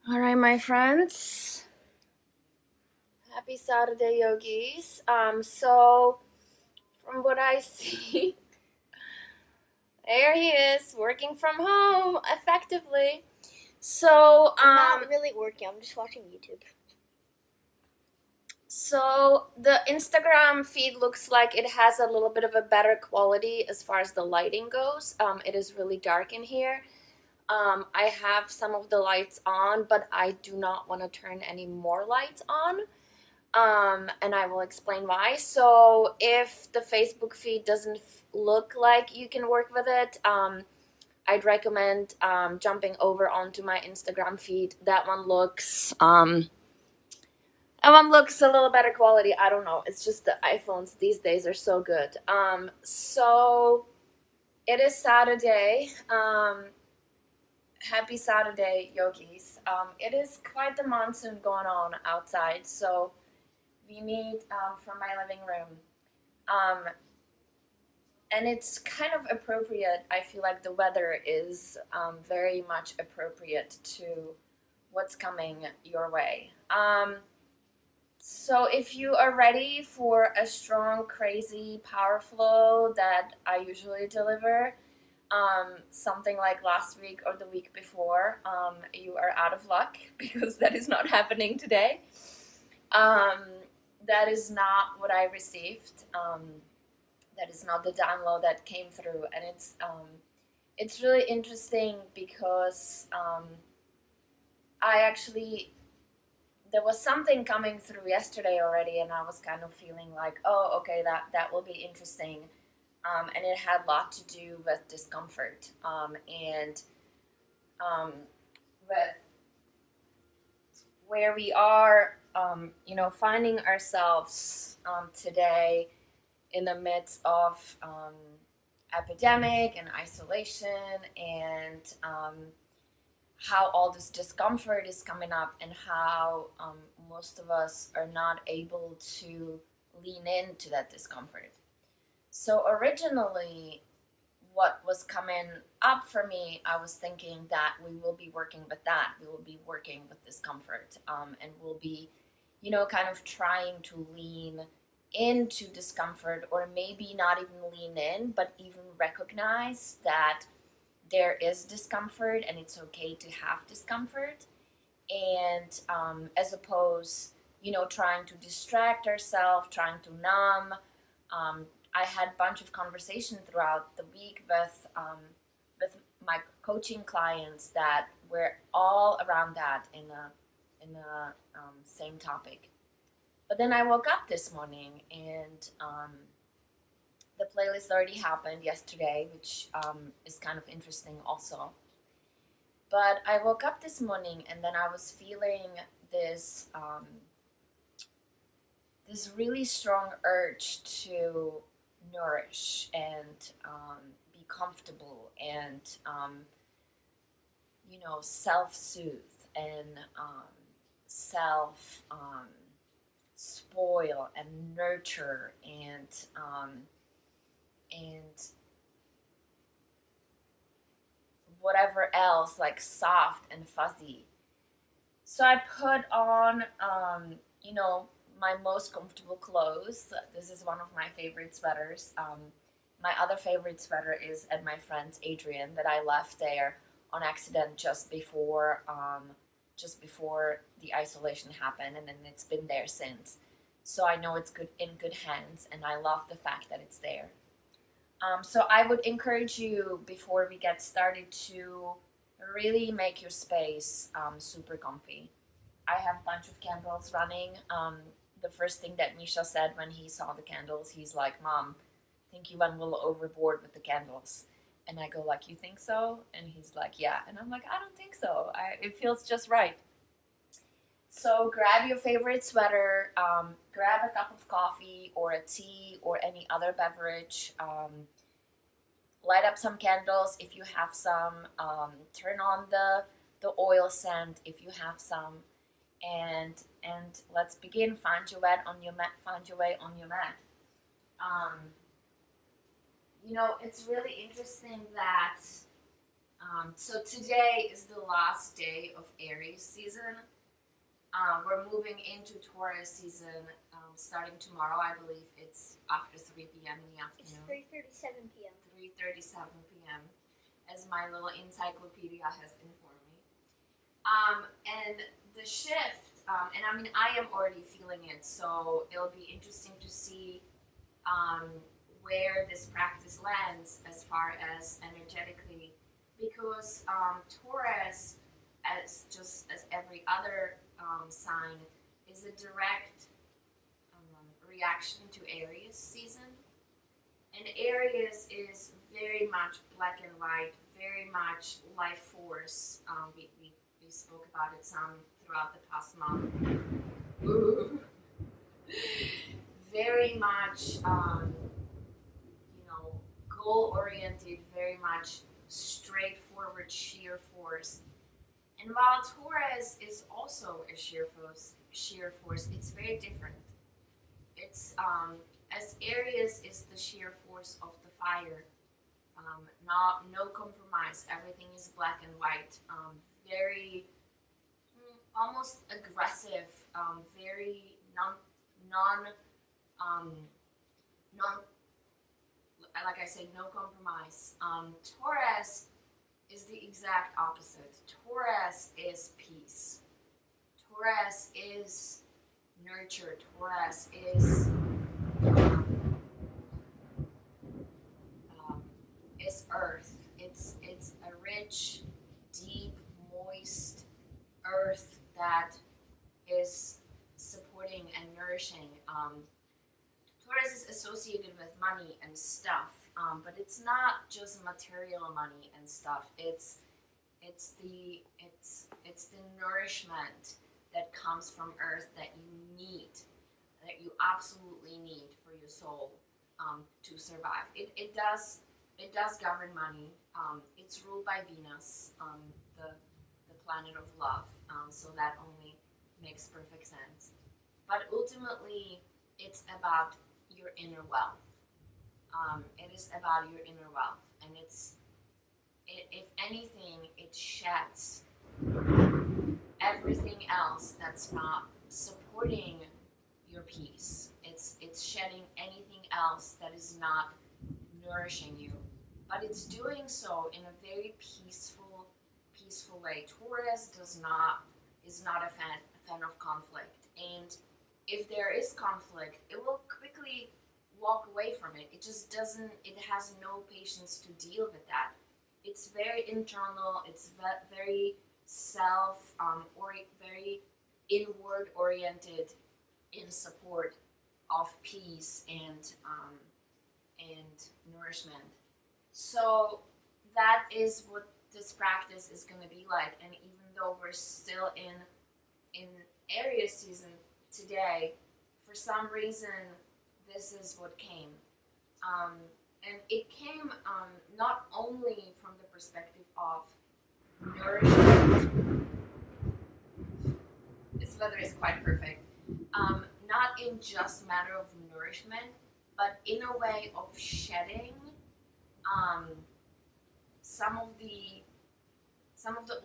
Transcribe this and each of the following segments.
All right, my friends. Happy Saturday, yogis. So from what I see, there he is, working from home effectively. So, I'm not really working. I'm just watching YouTube. so the Instagram feed looks like it has a little bit of a better quality as far as the lighting goes. It is really dark in here. I have some of the lights on, but I do not want to turn any more lights on. And I will explain why. So if the Facebook feed doesn't look like you can work with it, I'd recommend jumping over onto my Instagram feed. That one looks a little better quality. I don't know. It's just the iPhones these days are so good. So it is Saturday. Happy Saturday, yogis. It is quite the monsoon going on outside, so we meet from my living room. Um, and it's kind of appropriate. I feel like the weather is very much appropriate to what's coming your way. So if you are ready for a strong, crazy power flow that I usually deliver, something like last week or the week before, you are out of luck because that is not happening today. Um, that is not what I received. That is not the download that came through, and it's really interesting because I actually there was something coming through yesterday already, and I was kind of feeling like, oh, okay, that will be interesting, and it had a lot to do with discomfort, and with where we are, finding ourselves today in the midst of epidemic and isolation, and how all this discomfort is coming up, and how most of us are not able to lean into that discomfort. So originally, what was coming up for me, I was thinking that we will be working with that. We will be working with discomfort, and we'll be, kind of trying to lean into discomfort, or maybe not even lean in, but even recognize that there is discomfort and it's okay to have discomfort. And as opposed, trying to distract ourselves, trying to numb. I had a bunch of conversation throughout the week with my coaching clients that were all around that in the same topic. But then I woke up this morning, and the playlist already happened yesterday, which is kind of interesting also. But I woke up this morning, and then I was feeling this this really strong urge to nourish and be comfortable and self-soothe and self spoil and nurture and whatever else, like soft and fuzzy. So I put on, my most comfortable clothes. This is one of my favorite sweaters. My other favorite sweater is at my friend's Adrian that I left there on accident just before the isolation happened, and then it's been there since. So I know it's good in good hands, and I love the fact that it's there. So I would encourage you, before we get started, to really make your space super comfy. I have a bunch of candles running. The first thing that Misha said when he saw the candles, he's like, "Mom, I think you went a little overboard with the candles." And I go like, "You think so?" And he's like, "Yeah." And I'm like, "I don't think so. It feels just right." So grab your favorite sweater, grab a cup of coffee or a tea or any other beverage. Light up some candles if you have some. Turn on the oil scent if you have some, and let's begin. Find your way on your mat. Find your way on your mat. Um, it's really interesting that So today is the last day of Aries season. We're moving into Taurus season starting tomorrow. I believe it's after 3 p.m. in the It's afternoon. 3:37 p.m. 3:37 p.m. as my little encyclopedia has informed me. And the shift, and I mean, I am already feeling it, so it'll be interesting to see um, where this practice lands as far as energetically, because Taurus, as just as every other sign, is a direct reaction to Aries season. And Aries is very much black and white, very much life force. We spoke about it some throughout the past month. Ooh. Very much, goal oriented, very much straightforward sheer force. And while Taurus is also a sheer force, it's very different. It's as Aries is the sheer force of the fire. Not no compromise. Everything is black and white. Very almost aggressive. Very non um, non like I said, no compromise. Taurus is the exact opposite. Taurus is peace. Taurus is nurture. Taurus um, is earth. It's a rich, deep, moist earth that is supporting and nourishing. Taurus is associated with money and stuff, but it's not just material money and stuff. It's the nourishment that comes from earth that you absolutely need for your soul to survive. It does govern money. It's ruled by Venus, the planet of love. So that only makes perfect sense. But ultimately, it's about your inner wealth. It is about your inner wealth, and if anything, it sheds everything else that's not supporting your peace. It's shedding anything else that is not nourishing you, but it's doing so in a very peaceful way. Taurus is not a fan of conflict, and if there is conflict, it will quickly walk away from it. It just doesn't. It has no patience to deal with that. It's very internal. It's very or very inward oriented in support of peace and nourishment. So that is what this practice is going to be like. And even though we're still in Aries season today, for some reason this is what came. Um, and it came not only from the perspective of nourishment. This weather is quite perfect. Not in just matter of nourishment, but in a way of shedding um, some of the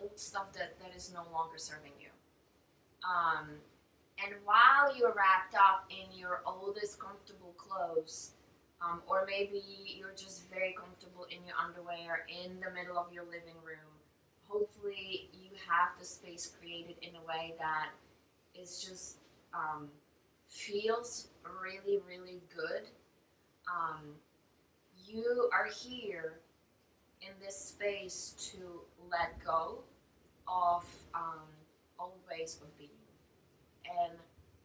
old stuff that is no longer serving you. Um, and while you're wrapped up in your oldest comfortable clothes, or maybe you're just very comfortable in your underwear in the middle of your living room, hopefully you have the space created in a way that is just feels really, really good. Um, you are here in this space to let go of old ways of being and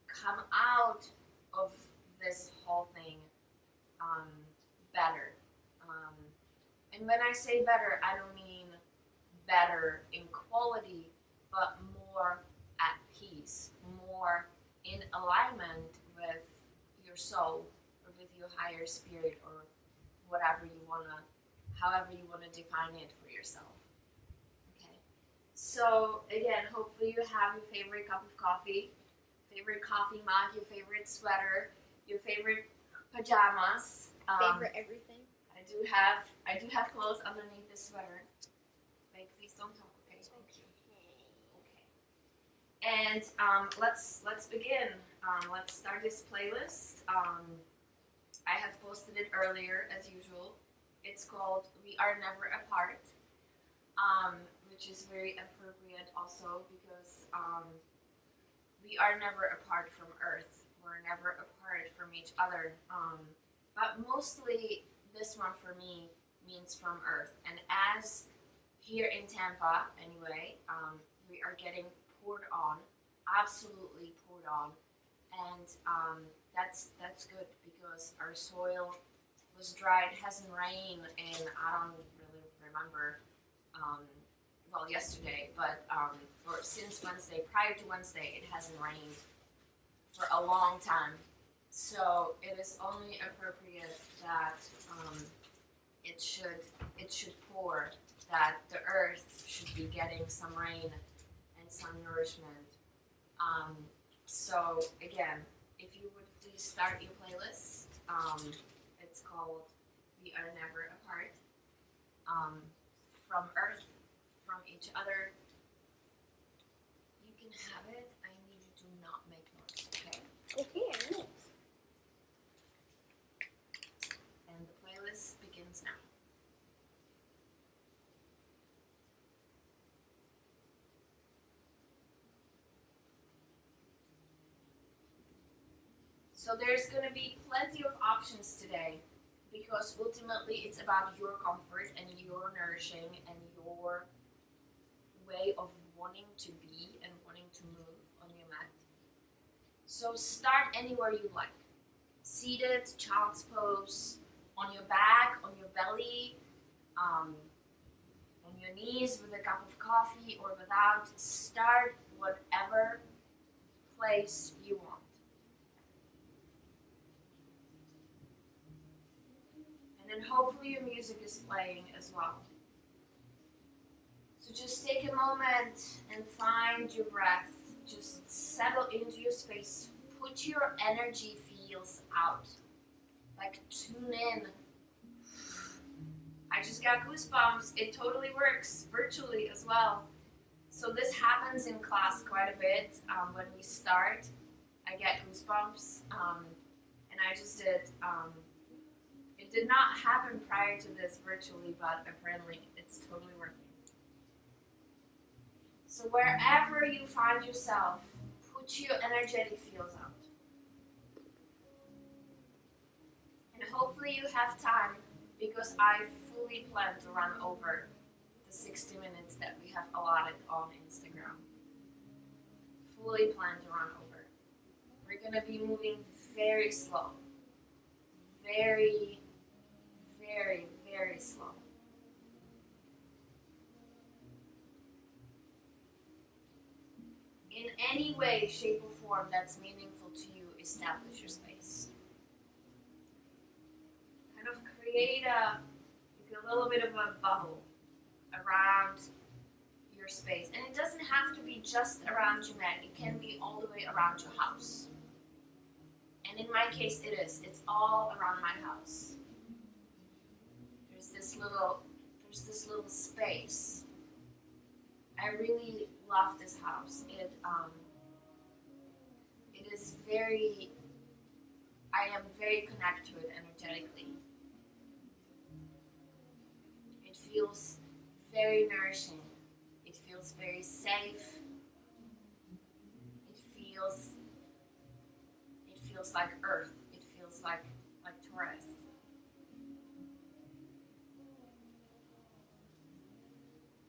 come out of this whole thing um, better. Um, and when I say better, I don't mean better in quality, but more at peace, more in alignment with your soul or with your higher spirit or however you wanna define it for yourself. Okay. So again, hopefully you have your favorite cup of coffee, favorite coffee mug, your favorite sweater, your favorite pajamas. Favorite everything. I do have clothes underneath this sweater. Just don't talk, okay? Thank you. Okay. And let's begin. Let's start this playlist. I have posted it earlier as usual. It's called "We Are Never Apart," which is very appropriate also because we are never apart from Earth. We're never apart from each other. But mostly, this one for me means from Earth. And as here in Tampa, anyway, we are getting poured on, absolutely poured on, and that's good because our soil was dry. It hasn't rained, and I don't really remember. Um, well, yesterday, but or since Wednesday, prior to Wednesday, it hasn't rained for a long time. So it is only appropriate that um, it should it should pour. That the earth should be getting some rain and some nourishment. Um, so again, if you would please start your playlist. It's called "We Are Never Apart." Um, from Earth, from each other. You can have it. I need you to not make noise, okay? Okay. And the playlist begins now. So there's going to be plenty of options today because ultimately it's about your comfort and your nourishing and your way of wanting to be and wanting to move on your mat. So start anywhere you like. Seated, child's pose, on your back, on your belly, um, on your knees with a cup of coffee or without. Start whatever place you want. And then hopefully your music is playing as well. So just take a moment and find your breath. Just settle into your space. Put your energy fields out. Like tune in. I just got goosebumps. It totally works virtually as well. So this happens in class quite a bit. When we start, I get goosebumps. And I just did. It did not happen prior to this virtually, but apparently it's totally working. So wherever you find yourself, put your energetic fields out. And hopefully you have time because I fully plan to run over the 60 minutes that we have allotted on Instagram. Fully plan to run over. We're going to be moving very slow. Very, very, very slow. In any way, shape, or form that's meaningful to you, establish your space. Kind of create a little bit of a bubble around your space. And it doesn't have to be just around your mat. It can be all the way around your house. And in my case, it is. It's all around my house. There's this little space. I really love this house. It is very. I am very connected to it energetically. It feels very nourishing. It feels very safe. It feels. It feels like earth. It feels like Taurus.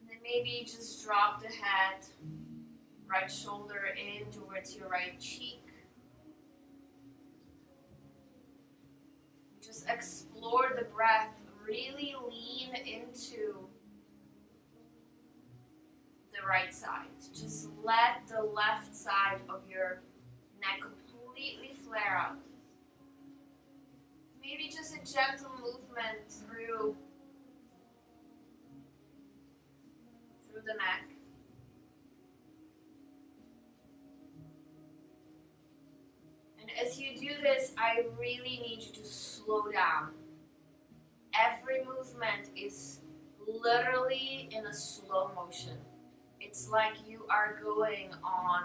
And then maybe just drop the head, right shoulder in towards your right cheek. Just explore the breath. Really lean into the right side. Just let the left side of your neck completely flare up. Maybe just a gentle movement through the neck. And as you do this, I really need you to slow down. Every movement is literally in a slow motion. It's like you are going on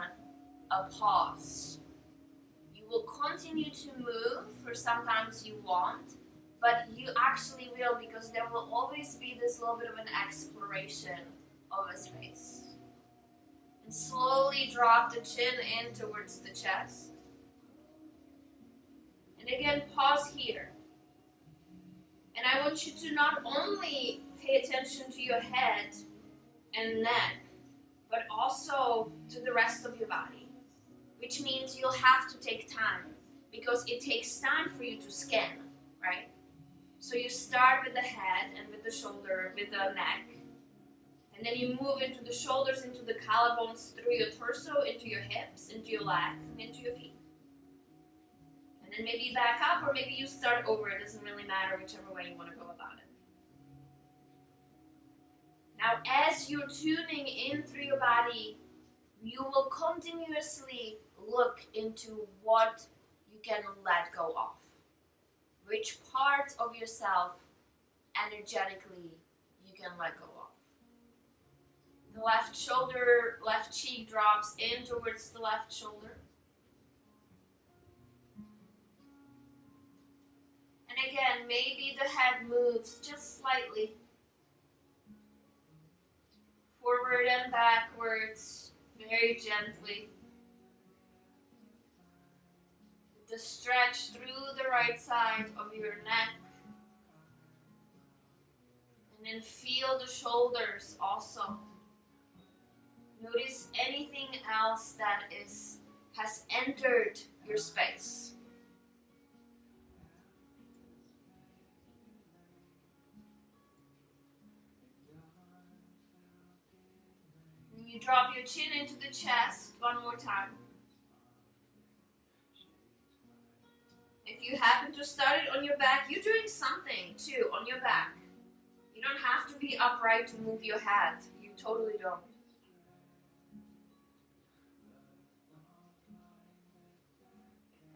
a pause. You will continue to move, or sometimes you won't, but you actually will, because there will always be this little bit of an exploration of a space. And slowly drop the chin in towards the chest. And again, pause here. And I want you to not only pay attention to your head and neck, but also to the rest of your body, which means you'll have to take time, because it takes time for you to scan, right? So you start with the head and with the shoulder, with the neck, and then you move into the shoulders, into the collarbones, through your torso, into your hips, into your legs, and into your feet. And then maybe back up, or maybe you start over. It doesn't really matter, whichever way you want to go about it. Now, as you're tuning in through your body, you will continuously look into what you can let go of. Which parts of yourself energetically you can let go of. The left shoulder, left cheek drops in towards the left shoulder. And again, maybe the head moves just slightly forward and backwards, very gently. The stretch through the right side of your neck. And then feel the shoulders also. Notice anything else that has entered your space. And you drop your chin into the chest one more time. If you happen to start it on your back, you're doing something too on your back. You don't have to be upright to move your head. You totally don't.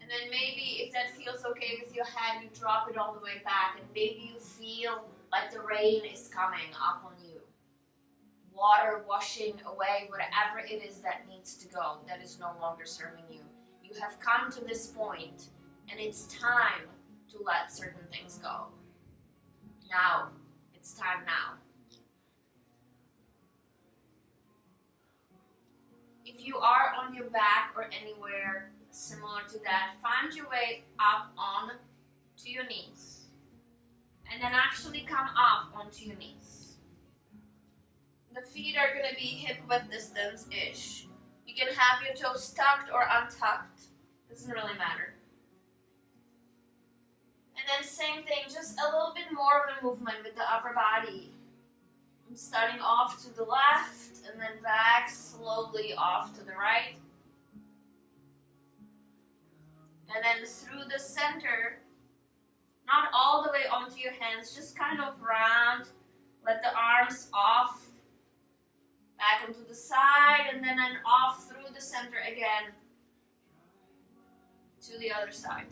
And then maybe if that feels okay with your head, you drop it all the way back, and maybe you feel like the rain is coming up on you. Water washing away whatever it is that needs to go, that is no longer serving you. You have come to this point, and it's time to let certain things go. Now. It's time now. If you are on your back or anywhere similar to that, find your way up on to your knees. And then actually come up onto your knees. The feet are going to be hip-width distance-ish. You can have your toes tucked or untucked. Doesn't really matter. And then same thing, just a little bit more of a movement with the upper body. I'm starting off to the left and then back slowly off to the right. And then through the center, not all the way onto your hands, just kind of round. Let the arms off, back onto the side, and then off through the center again to the other side.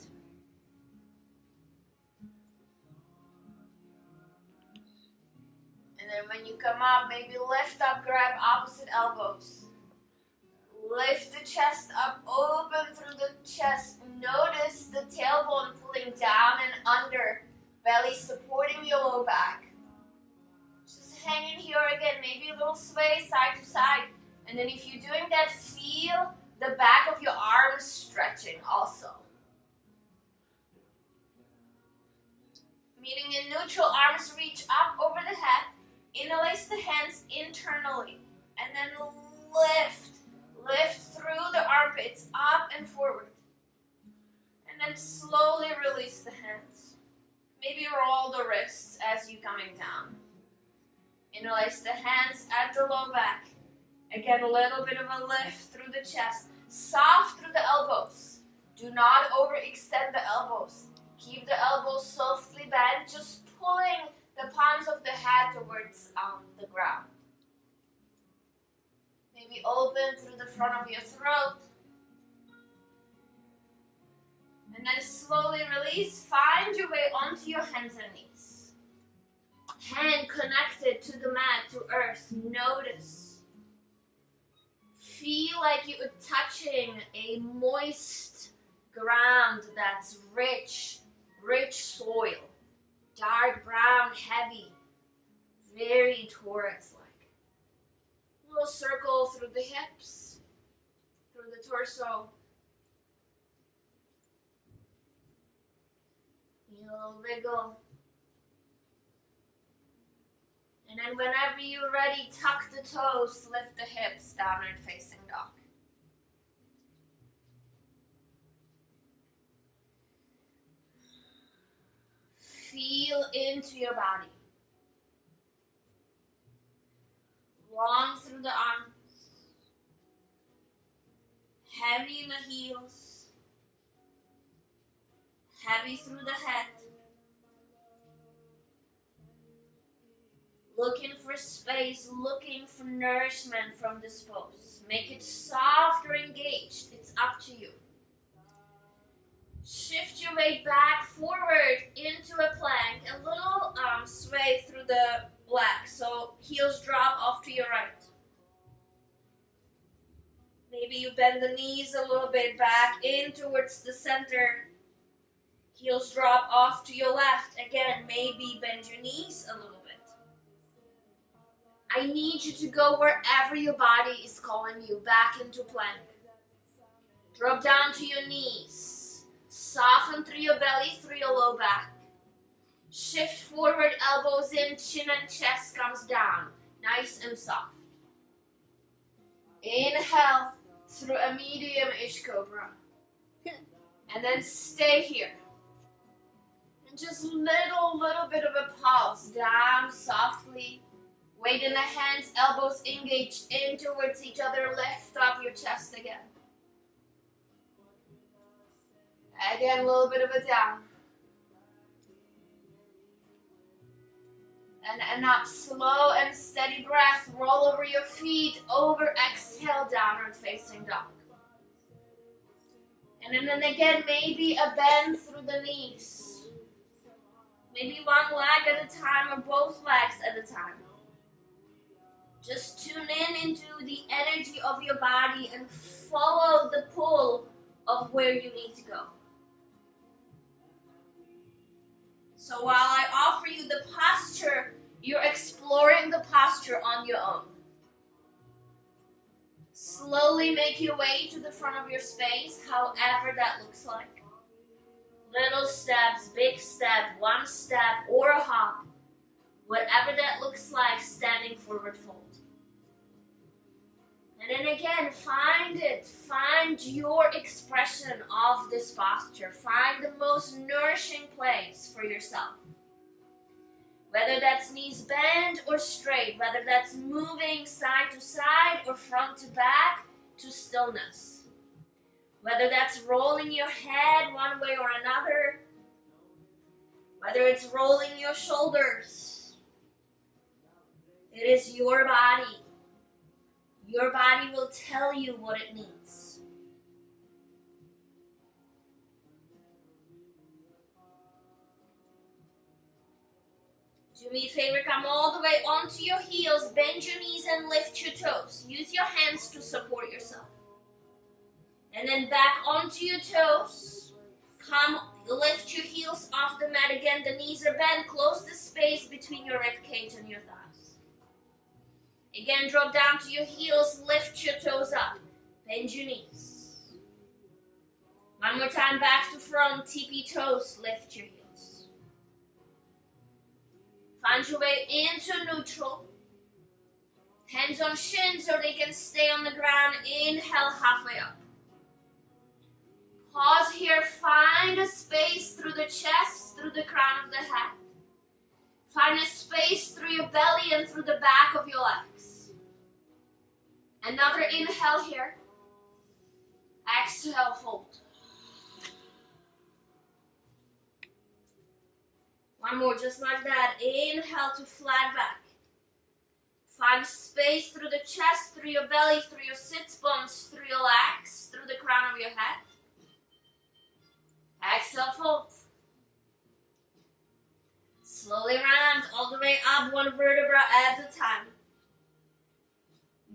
And then when you come up, maybe lift up, grab opposite elbows. Lift the chest up, open through the chest. Notice the tailbone pulling down and under, belly supporting your low back. Just hang in here again, maybe a little sway side to side. And then if you're doing that, feel the back of your arms stretching also. Meaning in neutral, arms reach up over the head. Interlace the hands internally. And then lift. Lift through the armpits, up and forward. And then slowly release the hands. Maybe roll the wrists as you're coming down. Interlace the hands at the low back. Again, a little bit of a lift through the chest. Soft through the elbows. Do not overextend the elbows. Keep the elbows softly bent, just pulling the palms of the head towards the ground. Maybe open through the front of your throat. And then slowly release. Find your way onto your hands and knees. Hand connected to the mat, to earth. Notice. Feel like you are touching a moist ground that's rich soil. Dark brown, heavy, very Taurus-like. Little circle through the hips, through the torso. A little wiggle. And then whenever you're ready, tuck the toes, lift the hips, downward facing dog. Feel into your body. Long through the arms. Heavy in the heels. Heavy through the head. Looking for space, looking for nourishment from this pose. Make it soft or engaged. It's up to you. Shift your weight back, forward, into a plank. A little sway through the legs, so heels drop off to your right. Maybe you bend the knees a little bit back in towards the center. Heels drop off to your left. Again, maybe bend your knees a little bit. I need you to go wherever your body is calling you, back into plank. Drop down to your knees. Soften through your belly, through your low back. Shift forward, elbows in, chin and chest comes down. Nice and soft. Inhale through a medium-ish cobra. And then stay here. And just little bit of a pulse. Down softly. Weight in the hands, elbows engaged in towards each other. Lift up your chest again. Again, a little bit of a down. And up, slow and steady breath. Roll over your feet, over, exhale, downward facing dog. And then again, maybe a bend through the knees. Maybe one leg at a time or both legs at a time. Just tune in into the energy of your body and follow the pull of where you need to go. So while I offer you the posture, you're exploring the posture on your own. Slowly make your way to the front of your space, however that looks like. Little steps, big step, one step, or a hop. Whatever that looks like, standing forward fold. And then again, find your expression of this posture. Find the most nourishing place for yourself. Whether that's knees bent or straight, whether that's moving side to side or front to back to stillness. Whether that's rolling your head one way or another, whether it's rolling your shoulders. It is your body. Your body will tell you what it needs. Do me a favor, come all the way onto your heels, bend your knees and lift your toes. Use your hands to support yourself. And then back onto your toes. Come, lift your heels off the mat again. The knees are bent. Close the space between your rib cage and your thighs. Again, drop down to your heels. Lift your toes up. Bend your knees. One more time, back to front. Tippy toes. Lift your heels. Find your way into neutral. Hands on shins so they can stay on the ground. Inhale, halfway up. Pause here. Find a space through the chest, through the crown of the head. Find a space through your belly and through the back of your legs. Another inhale here. Exhale, fold. One more, just like that. Inhale to flat back. Find space through the chest, through your belly, through your sits bones, through your legs, through the crown of your head. Exhale, fold. Slowly round all the way up, one vertebra at a time.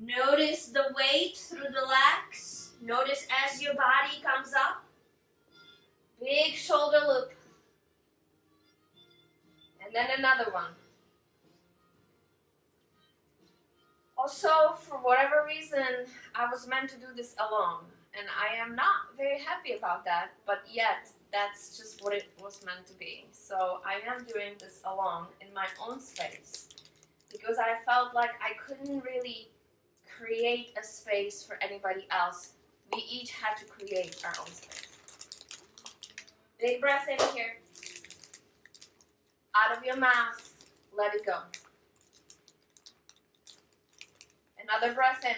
Notice the weight through the legs. Notice as your body comes up. Big shoulder loop. And then another one. Also, for whatever reason, I was meant to do this alone. And I am not very happy about that, but yet, that's just what it was meant to be. So I am doing this alone in my own space. Because I felt like I couldn't really create a space for anybody else. We each had to create our own space. Big breath in here. Out of your mouth, let it go. Another breath in.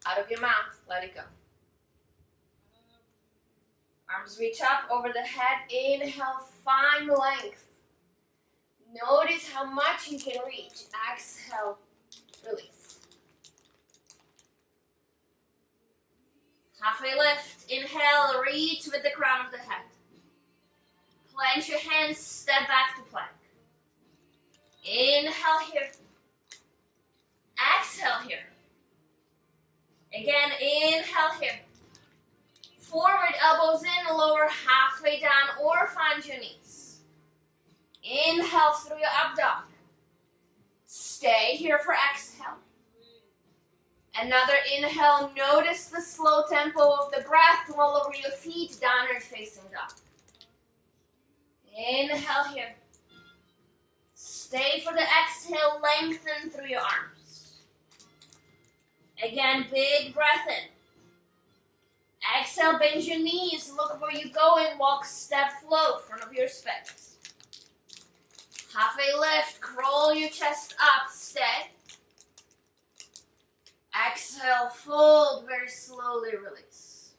Out of your mouth, let it go. Arms reach up over the head. Inhale, find length. Notice how much you can reach. Exhale, release. Halfway lift. Inhale, reach with the crown of the head. Plant your hands, step back to plank. Inhale here. Exhale here. Again, inhale here. Forward, elbows in, lower halfway down, or find your knees. Inhale through your up dog. Stay here for exhale. Another inhale, notice the slow tempo of the breath. Roll over your feet, downward facing dog. Inhale here. Stay for the exhale, lengthen through your arms. Again, big breath in. Exhale, bend your knees, look where you're going, walk, step, float, front of your space. Halfway lift, crawl your chest up, stay. Exhale, fold, very slowly release.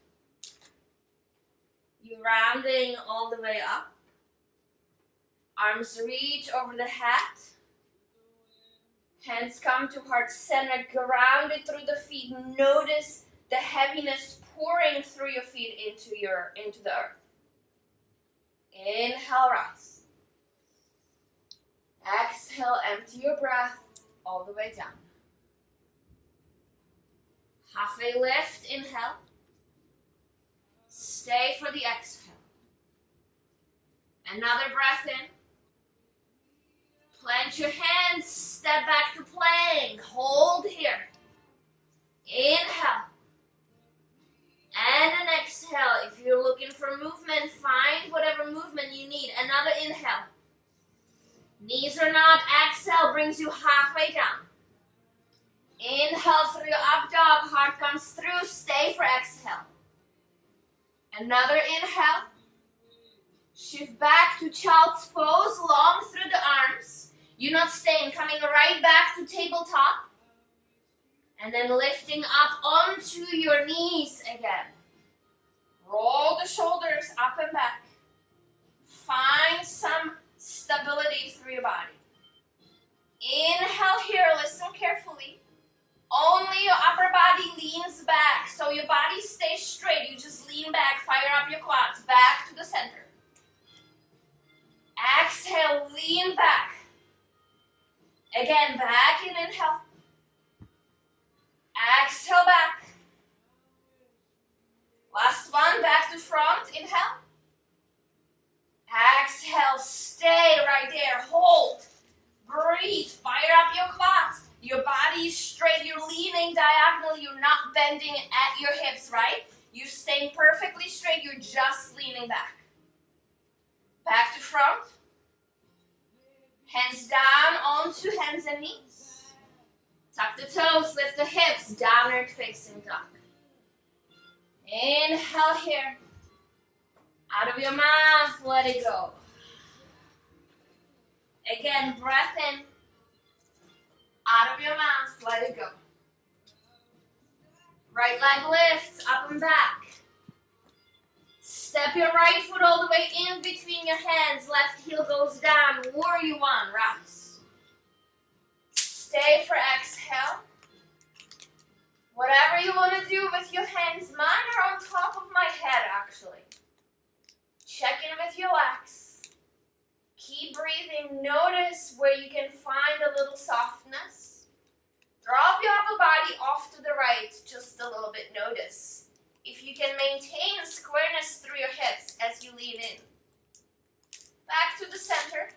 You're rounding all the way up. Arms reach over the head. Hands come to heart center, grounded through the feet. Notice the heaviness pouring through your feet into the earth. Inhale, rise. Exhale, empty your breath all the way down. Halfway lift, inhale. Stay for the exhale. Another breath in. Plant your hands, step back to plank. Hold here. Inhale. And an exhale. If you're looking for movement, find whatever movement you need. Another inhale. Knees or not, exhale brings you halfway down. Inhale through your up dog, heart comes through, stay for exhale. Another inhale. Shift back to child's pose, long through the arms. You're not staying, coming right back to tabletop. And then lifting up onto your knees again. Roll the shoulders up and back. Find some stability through your body. Inhale here, listen carefully. Only your upper body leans back, so your body stays straight. You just lean back, fire up your quads, back to the center. Exhale, lean back. Again, back in, inhale. Exhale, back. Last one, back to front, inhale. Exhale, stay right there, hold. Breathe, fire up your quads. Your body is straight, you're leaning diagonally, you're not bending at your hips, right? You're staying perfectly straight, you're just leaning back. Back to front. Hands down onto hands and knees. Tuck the toes, lift the hips, downward facing dog. Inhale here. Out of your mouth, let it go. Again, breath in. Out of your mouth, let it go. Right leg lifts, up and back. Step your right foot all the way in between your hands. Left heel goes down. Warrior one, rise. Stay for exhale. Whatever you want to do with your hands, mine are on top of my head actually. Check in with your legs. Keep breathing. Notice where you can find a little softness. Drop your upper body off to the right just a little bit. Notice if you can maintain squareness through your hips as you lean in. Back to the center.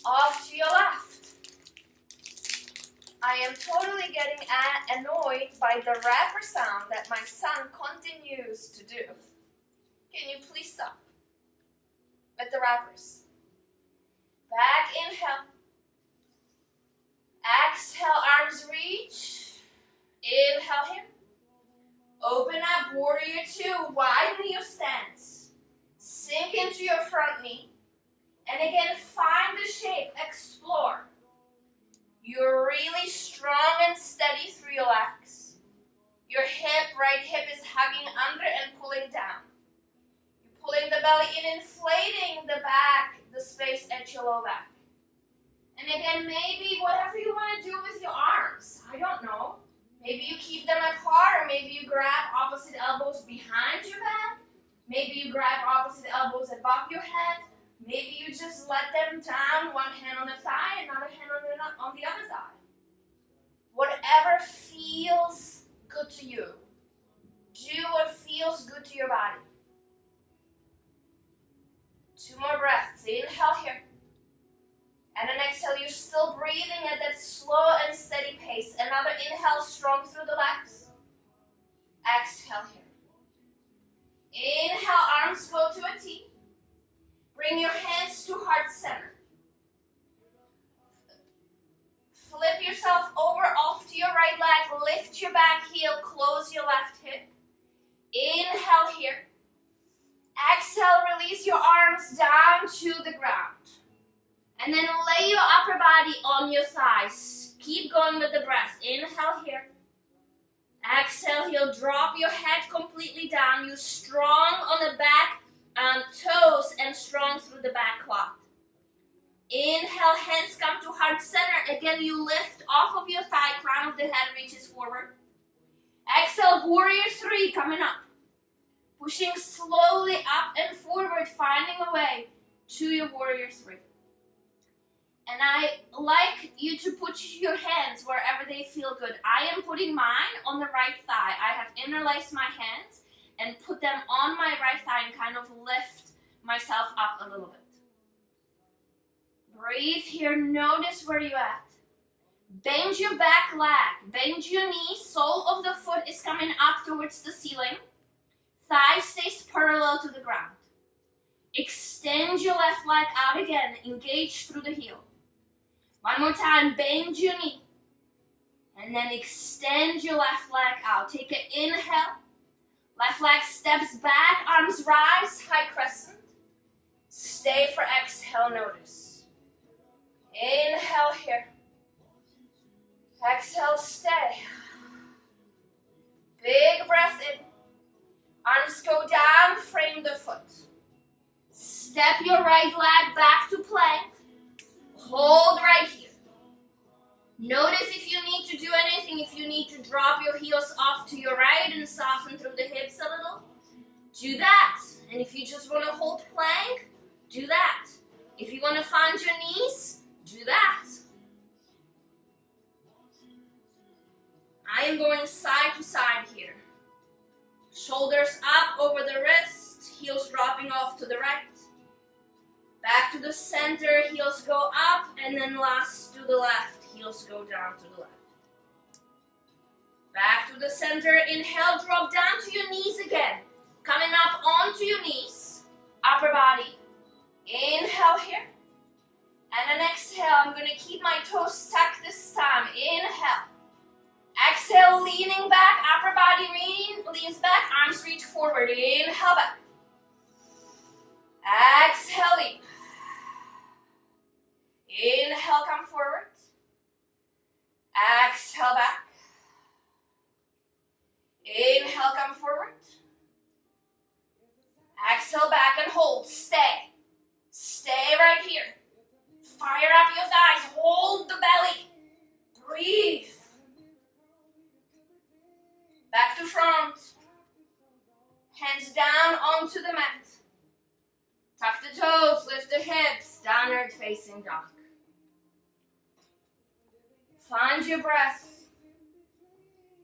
Off to your left. I am totally getting annoyed by the rapper sound that my son continues to do. Can you please stop with the rappers? Back, inhale. Exhale, arms reach. Inhale here. Open up, warrior two. Widen your stance. Sink into your front knee. And again, find the shape. Explore. You're really strong and steady through your legs. Your right hip is hugging under and pulling down. You're pulling the belly in, inflating the back, the space at your low back. And again, maybe whatever you want to do with your arms. I don't know. Maybe you keep them apart, or maybe you grab opposite elbows behind your back. Maybe you grab opposite elbows above your head. Maybe you just let them down, one hand on the thigh, another hand on the other thigh. Whatever feels good to you. Do what feels good to your body. 2 more breaths. Inhale here. And then exhale, you're still breathing at that slow and steady pace. Another inhale, strong through the legs. Exhale here. Inhale, arms go to a T. Bring your hands to heart center. Flip yourself over off to your right leg. Lift your back heel. Close your left hip. Inhale here. Exhale, release your arms down to the ground. And then lay your upper body on your thighs. Keep going with the breath. Inhale here. Exhale here. Drop your head completely down. You're strong on the back toes and strong through the back quad. Inhale, hands come to heart center. Again, you lift off of your thigh. Crown of the head reaches forward. Exhale, warrior three coming up. Pushing slowly up and forward, finding a way to your warrior three. And I like you to put your hands wherever they feel good. I am putting mine on the right thigh. I have interlaced my hands and put them on my right thigh and kind of lift myself up a little bit. Breathe here. Notice where you're at. Bend your back leg. Bend your knee. Sole of the foot is coming up towards the ceiling. Thigh stays parallel to the ground. Extend your left leg out again. Engage through the heel. One more time. Bend your knee. And then extend your left leg out. Take an inhale. Left leg steps back. Arms rise. High crescent. Stay for exhale. Notice. Inhale here. Exhale, stay. Big breath in. Arms go down, frame the foot. Step your right leg back to plank. Hold right here. Notice if you need to do anything, if you need to drop your heels off to your right and soften through the hips a little, do that. And if you just want to hold plank, do that. If you want to find your knees, do that. I am going side to side here. Shoulders up over the wrist, heels dropping off to the right. Back to the center, heels go up, and then last to the left, heels go down to the left. Back to the center, inhale, drop down to your knees again. Coming up onto your knees, upper body. Inhale here. And then exhale, I'm going to keep my toes tucked this time. Inhale. Exhale, leaning back, upper body leans back, arms reach forward. Inhale back. Exhale, lean. Inhale, come forward. Exhale, back. Inhale, come forward. Exhale, back and hold. Stay. Stay right here. Fire up your thighs. Hold the belly. Breathe. Back to front. Hands down onto the mat. Tuck the toes, lift the facing dog. Find your breath.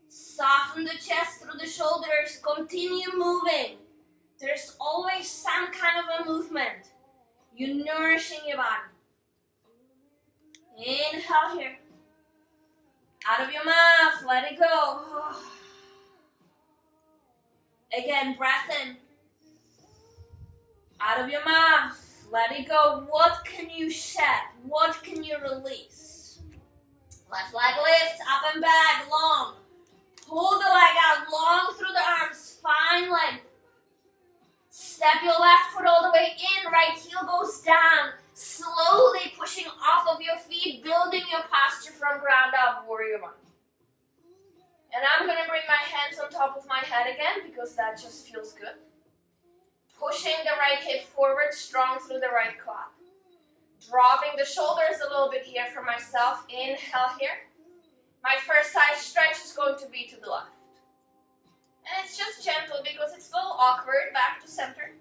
Soften the chest through the shoulders. Continue moving. There's always some kind of a movement. You're nourishing your body. Inhale here. Out of your mouth, let it go. Again, breath in. Out of your mouth, let it go. What can you shed? What can you release? Left leg lifts, up and back, long. Pull the leg out, long through the arms, find length. Step your left foot all the way in, right heel goes down. Slowly pushing off of your feet, building your posture from ground up, warrior one. And I'm gonna bring my hands on top of my head again because that just feels good. Pushing the right hip forward, strong through the right quad. Dropping the shoulders a little bit here for myself. Inhale here. My first side stretch is going to be to the left. And it's just gentle because it's a little awkward, back to center.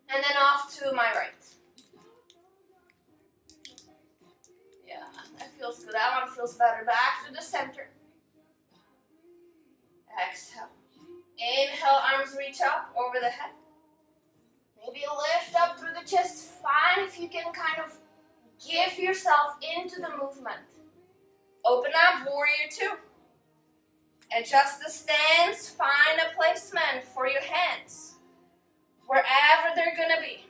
And then off to my right. Yeah, that feels good. That one feels better. Back to the center. Exhale. Inhale, arms reach up over the head. Maybe lift up through the chest. Find if you can kind of give yourself into the movement. Open up, warrior two. Adjust the stance. Find a placement for your hands. Wherever they're gonna be.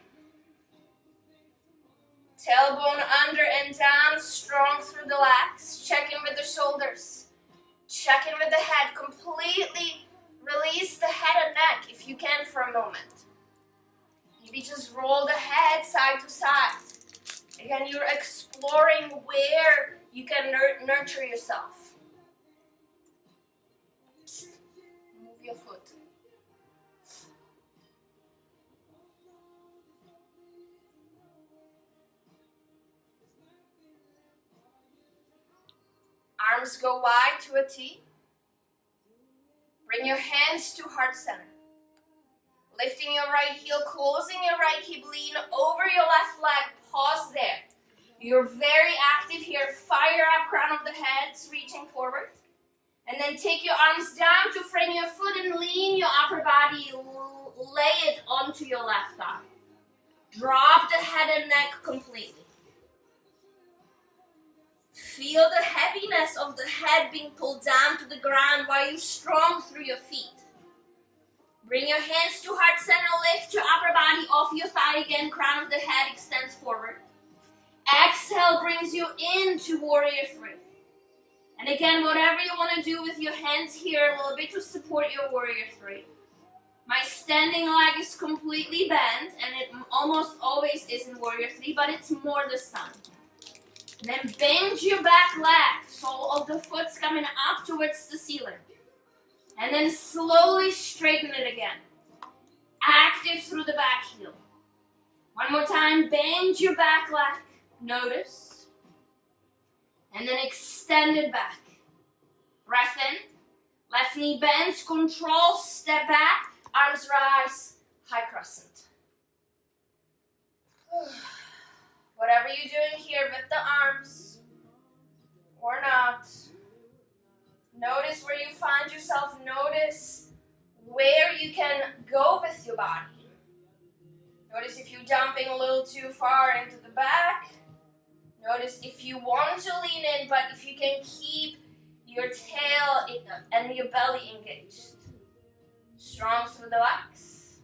Tailbone under and down, strong through the legs. Check in with the shoulders. Check in with the head. Completely release the head and neck if you can for a moment. Maybe just roll the head side to side. Again, you're exploring where you can nurture yourself. Move your foot. Arms go wide to a T. Bring your hands to heart center. Lifting your right heel, closing your right hip, lean over your left leg, pause there. You're very active here. Fire up, crown of the head, reaching forward. And then take your arms down to frame your foot and lean your upper body, lay it onto your left thigh. Drop the head and neck completely. Feel the heaviness of the head being pulled down to the ground while you're strong through your feet. Bring your hands to heart center, lift your upper body off your thigh again, crown of the head extends forward. Exhale brings you into warrior three. And again, whatever you want to do with your hands here, a little bit to support your warrior three. My standing leg is completely bent, and it almost always is in warrior three, but it's more this time. Then bend your back leg, sole of the foot's coming up towards the ceiling. And then slowly straighten it again. Active through the back heel. One more time, bend your back leg. Notice. And then extend it back. Breath in. Left knee bends. Control. Step back. Arms rise. High crescent. Whatever you're doing here with the arms or not. Notice where you find yourself. Notice where you can go with your body. Notice if you're jumping a little too far into the back. Notice if you want to lean in, but if you can keep your tail and your belly engaged. Strong through the legs.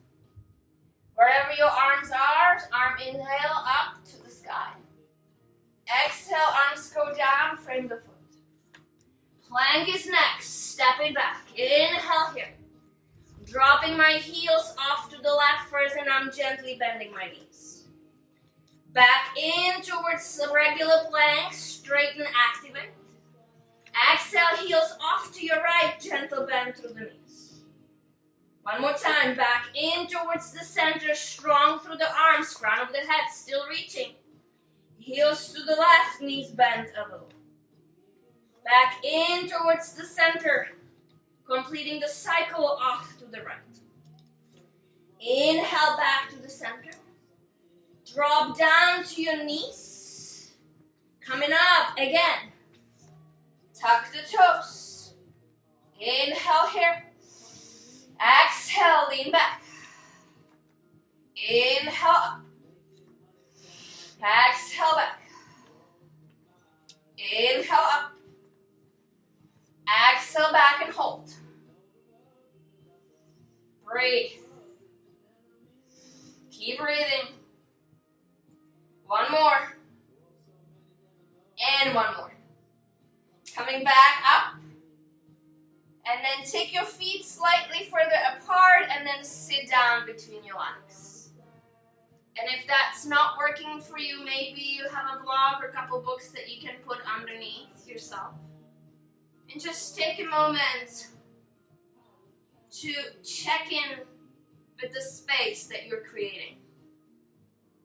Wherever your arms are, arm inhale up to the sky. Exhale, arms go down, frame the foot. Plank is next, stepping back. Inhale here. Dropping my heels off to the left first, and I'm gently bending my knees. Back in towards the regular plank, straighten, activate. Exhale, heels off to your right, gentle bend through the knees. One more time, back in towards the center, strong through the arms, crown of the head, still reaching. Heels to the left, knees bent a little. Back in towards the center, completing the cycle off to the right. Inhale back to the center. Drop down to your knees. Coming up again. Tuck the toes. Inhale here. Exhale, lean back. Inhale up. Exhale back. Inhale up. Exhale back and hold. Breathe. Keep breathing. One more. And one more. Coming back up. And then take your feet slightly further apart and then sit down between your legs. And if that's not working for you, maybe you have a blog or a couple books that you can put underneath yourself. And just take a moment to check in with the space that you're creating.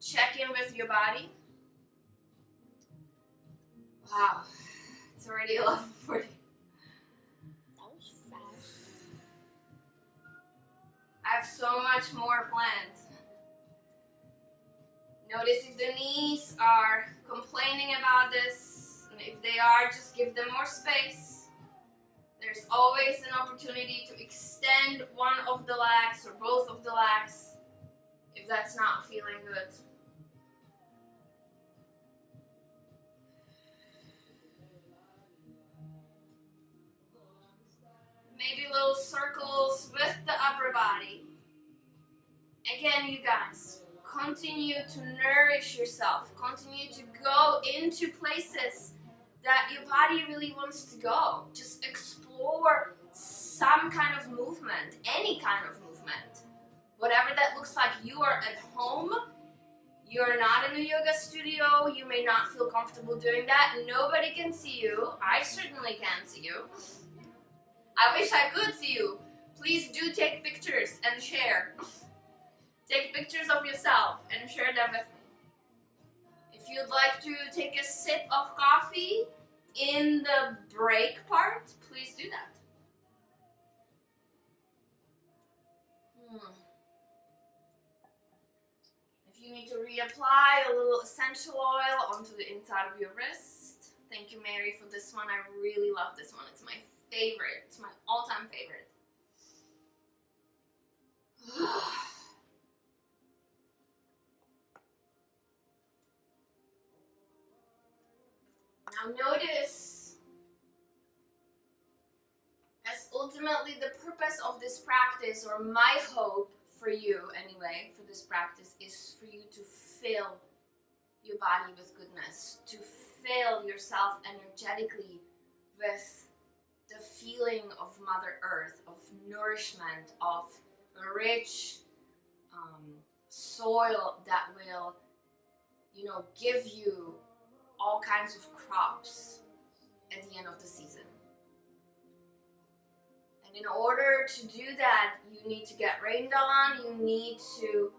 Check in with your body. Wow, it's already 11:40. That was fast. I have so much more planned. Notice if the knees are complaining about this, and if they are, just give them more space. There's always an opportunity to extend one of the legs or both of the legs if that's not feeling good. Maybe little circles with the upper body. Again, you guys, continue to nourish yourself. Continue to go into places that your body really wants to go. Just explore some kind of movement, any kind of movement. Whatever that looks like. You are at home. You're not in a yoga studio. You may not feel comfortable doing that. Nobody can see you. I certainly can't see you. I wish I could see you. Please do take pictures and share. Take pictures of yourself and share them with me. If you'd like to take a sip of coffee in the break part, please do that. If you need to reapply a little essential oil onto the inside of your wrist, thank you, Mary, for this one. I really love this one. It's my favorite. It's my all-time favorite. Now notice, as ultimately the purpose of this practice, or my hope for you anyway, for this practice, is for you to fill your body with goodness, to fill yourself energetically with the feeling of Mother Earth, of nourishment, of a rich soil that will, give you all kinds of crops at the end of the season. And in order to do that, you need to get rained on, you need to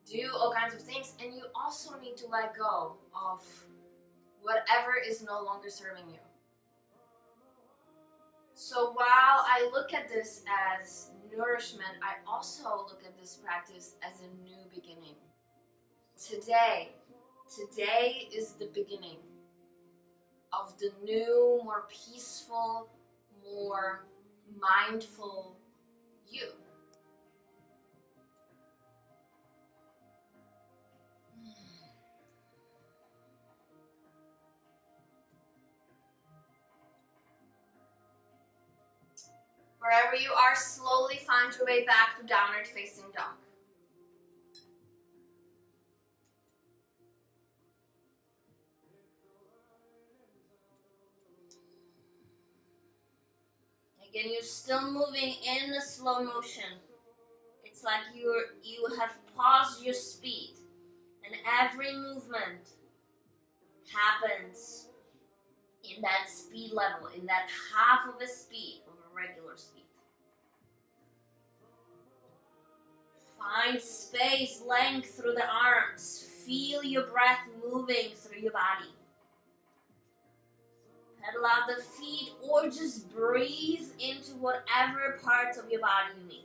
do all kinds of things, and you also need to let go of whatever is no longer serving you. So while I look at this as nourishment, I also look at this practice as a new beginning. Today is the beginning of the new, more peaceful, more mindful you. Wherever you are, slowly find your way back to downward facing dog. Again, you're still moving in a slow motion. It's like you have paused your speed, and every movement happens in that speed level, in that half of a speed of a regular speed. Find space, length through the arms. Feel your breath moving through your body. Pedal out the feet or just breathe into whatever parts of your body you need.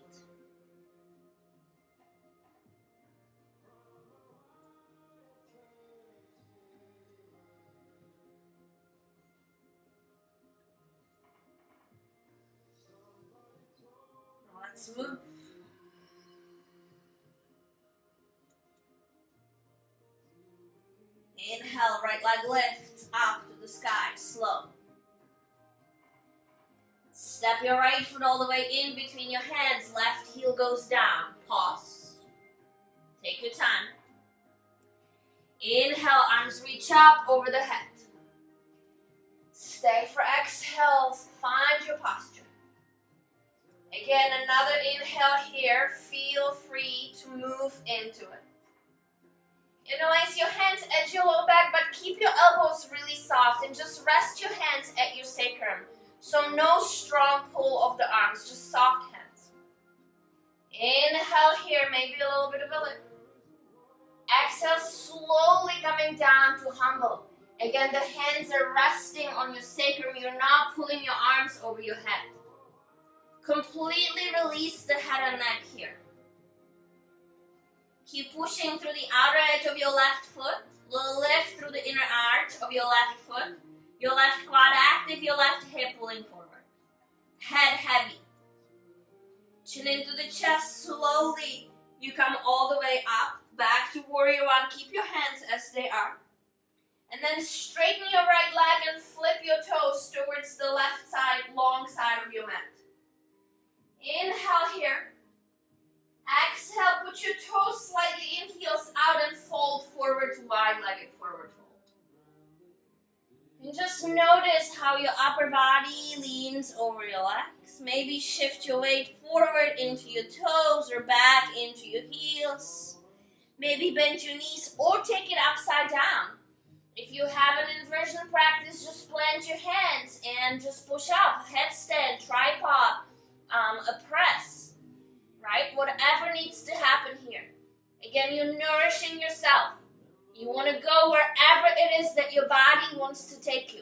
Let's move. Inhale, right leg lifts up to the sky, slow. Step your right foot all the way in between your hands, left heel goes down. Pause. Take your time. Inhale, arms reach up over the head. Stay for exhale, find your posture. Again, another inhale here. Feel free to move into it. Interlace your hands at your low back, but keep your elbows really soft and just rest your hands at your sacrum. So no strong pull of the arms, just soft hands. Inhale here, maybe a little bit of a lift. Exhale, slowly coming down to humble. Again, the hands are resting on your sacrum. You're not pulling your arms over your head. Completely release the head and neck here. Keep pushing through the outer edge of your left foot. Little lift through the inner arch of your left foot. Your left quad active, your left hip pulling forward. Head heavy. Chin into the chest. Slowly, you come all the way up. Back to warrior one. Keep your hands as they are. And then straighten your right leg and flip your toes towards the left side, long side of your mat. Inhale here. Exhale, put your toes slightly in, heels out, and fold forward to wide-legged forward fold. And just notice how your upper body leans over your legs. Maybe shift your weight forward into your toes or back into your heels. Maybe bend your knees or take it upside down. If you have an inversion practice, just plant your hands and just push up. Headstand, tripod, a press. Right? Whatever needs to happen here. Again, you're nourishing yourself. You want to go wherever it is that your body wants to take you.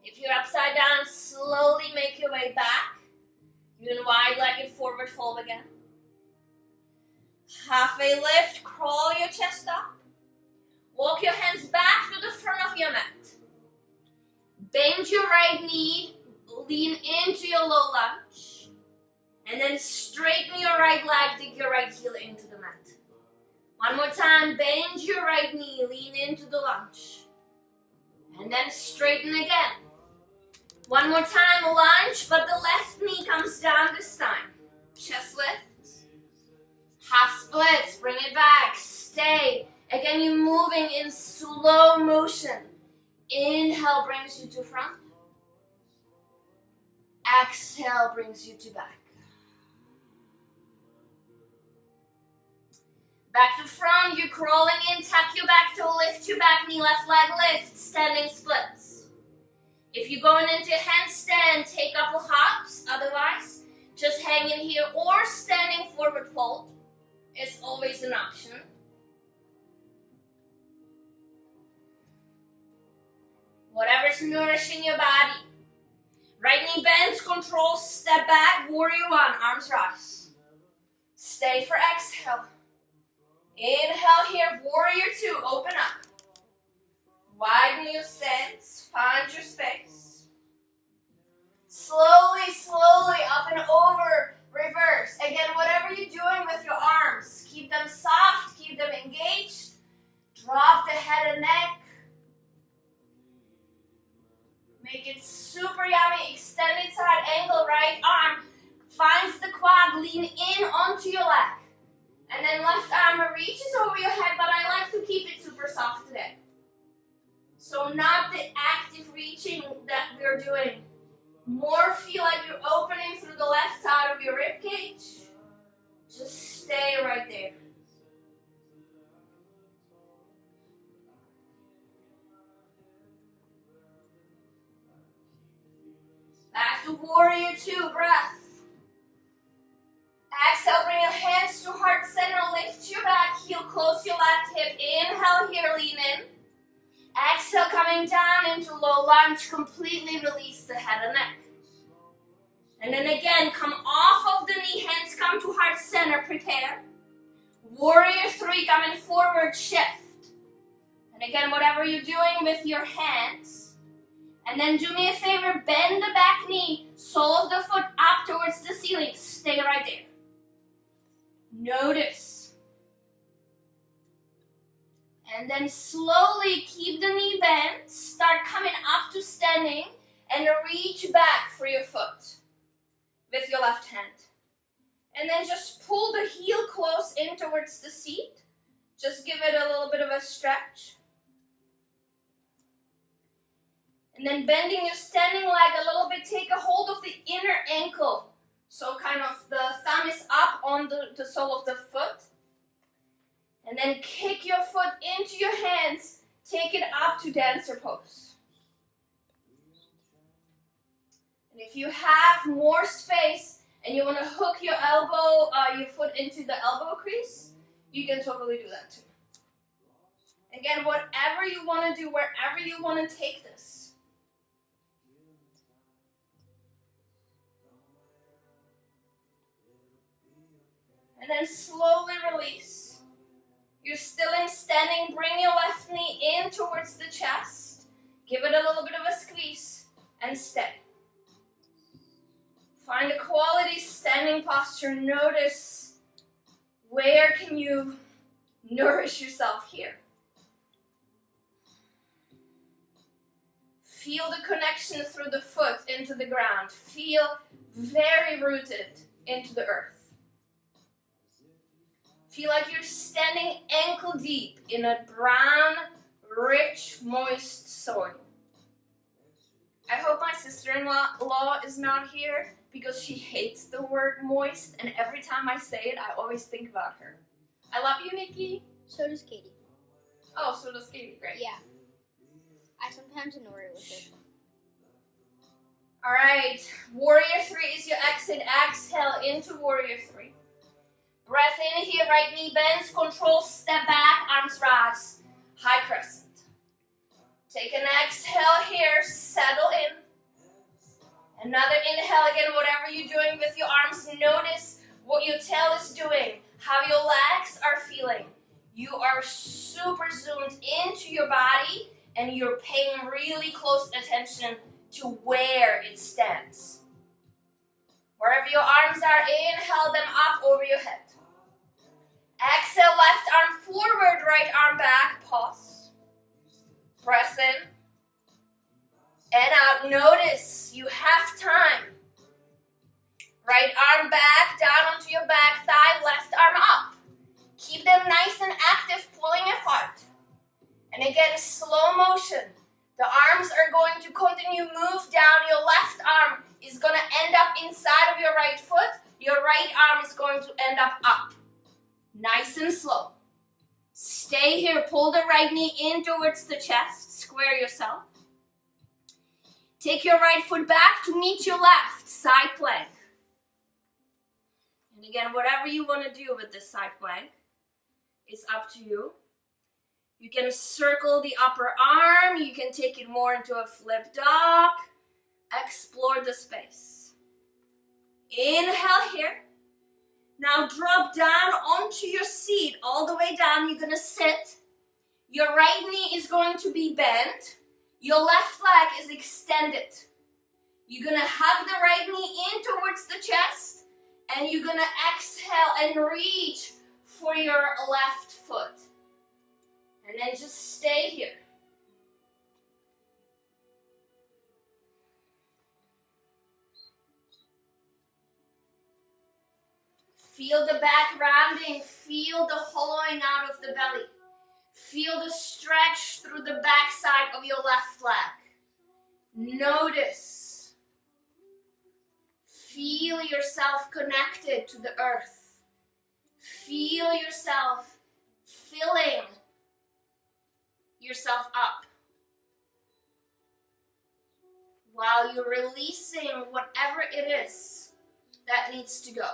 If you're upside down, slowly make your way back. You're in wide-legged forward fold again. Halfway lift, crawl your chest up. Walk your hands back to the front of your mat. Bend your right knee, lean into your low lunge. And then straighten your right leg, dig your right heel into the mat. One more time, bend your right knee, lean into the lunge. And then straighten again. One more time, lunge, but the left knee comes down this time. Chest lift. Half splits, bring it back, stay. Again, you're moving in slow motion. Inhale brings you to front. Exhale brings you to back. Back to front, you're crawling in, tuck your back toe, lift your back knee, left leg lift, standing splits. If you're going into handstand, take a couple hops, otherwise, just hang in here or standing forward fold is always an option. Whatever's nourishing your body. Right knee bends, control, step back, warrior one, arms rise. Stay for exhale. Inhale here, warrior two, open up. Widen your stance, find your space. Slowly, slowly, up and over, reverse. Again, whatever you're doing with your arms, keep them soft, keep them engaged. Drop the head and neck. Make it super yummy. Extended side angle, right arm finds the quad, lean in onto your leg. And then left arm reaches over your head, but I like to keep it super soft today. So not the active reaching that we're doing. More feel like you're opening through the left side of your rib cage. Just stay right there. Back to warrior two, breath. Exhale, bring your hands to heart center, lift your back heel, close your left hip. Inhale here, lean in. Exhale, coming down into low lunge, completely release the head and neck. And then again, come off of the knee, hands come to heart center, prepare. Warrior three, coming forward, shift. And again, whatever you're doing with your hands. And then do me a favor, bend the back knee, sole of the foot up towards the ceiling. Stay right there. Notice. And then slowly keep the knee bent. Start coming up to standing and reach back for your foot with your left hand. And then just pull the heel close in towards the seat. Just give it a little bit of a stretch. And then bending your standing leg a little bit, take a hold of the inner ankle. So kind of the thumb is up on the sole of the foot. And then kick your foot into your hands. Take it up to dancer pose. And if you have more space and you want to hook your elbow, your foot into the elbow crease, you can totally do that too. Again, whatever you want to do, wherever you want to take this. And then slowly release. You're still in standing. Bring your left knee in towards the chest. Give it a little bit of a squeeze and stay. Find a quality standing posture. Notice where can you nourish yourself here. Feel the connection through the foot into the ground. Feel very rooted into the earth. Feel like you're standing ankle deep in a brown, rich, moist soil. I hope my sister-in-law is not here because she hates the word moist, and every time I say it, I always think about her. I love you, Nikki. So does Katie. Oh, so does Katie, great. Yeah. I sometimes annoy her with it. All right, Warrior 3 is your exit. Exhale into Warrior 3. Breath in here, right knee bends, control, step back, arms rise, high crescent. Take an exhale here, settle in. Another inhale again, whatever you're doing with your arms, notice what your tail is doing, how your legs are feeling. You are super zoomed into your body and you're paying really close attention to where it stands. Wherever your arms are, inhale them up over your head. Exhale, left arm forward, right arm back, pause. Breath in. And out, notice you have time. Right arm back, down onto your back thigh, left arm up. Keep them nice and active, pulling apart. And again, slow motion. The arms are going to continue move down. Your left arm is going to end up inside of your right foot. Your right arm is going to end up. Nice and slow. Stay here. Pull the right knee in towards the chest. Square yourself. Take your right foot back to meet your left. Side plank. And again, whatever you want to do with this side plank is up to you. You can circle the upper arm. You can take it more into a flip dog. Explore the space. Inhale here. Now drop down onto your seat, all the way down. You're going to sit. Your right knee is going to be bent. Your left leg is extended. You're going to hug the right knee in towards the chest. And you're going to exhale and reach for your left foot. And then just stay here. Feel the back rounding. Feel the hollowing out of the belly. Feel the stretch through the back side of your left leg. Notice. Feel yourself connected to the earth. Feel yourself filling yourself up. While you're releasing whatever it is that needs to go.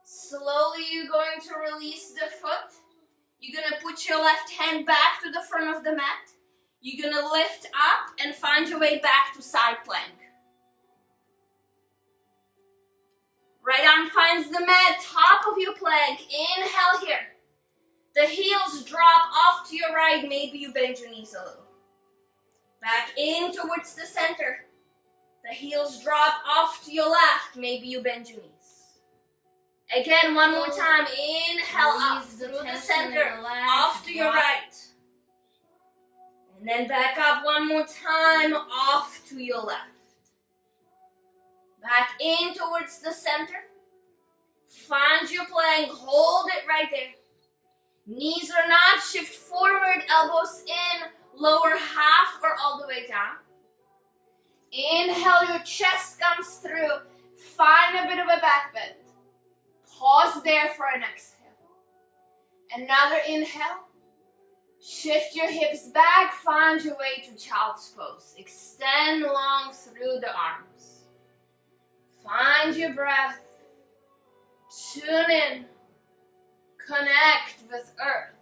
Slowly you're going to release the foot. You're going to put your left hand back to the front of the mat. You're going to lift up and find your way back to side plank. Right arm finds the mat, top of your plank. Inhale here. The heels drop off to your right. Maybe you bend your knees a little. Back in towards the center. The heels drop off to your left. Maybe you bend your knees. Again, one more time. Inhale up through the center, off to your right. And then back up one more time, off to your left. Back in towards the center. Find your plank, hold it right there. Knees or not, shift forward, elbows in, lower half or all the way down. Inhale, your chest comes through. Find a bit of a back bend. Pause there for an exhale. Another inhale. Shift your hips back, find your way to child's pose. Extend long through the arms. Find your breath. Tune in. Connect with earth.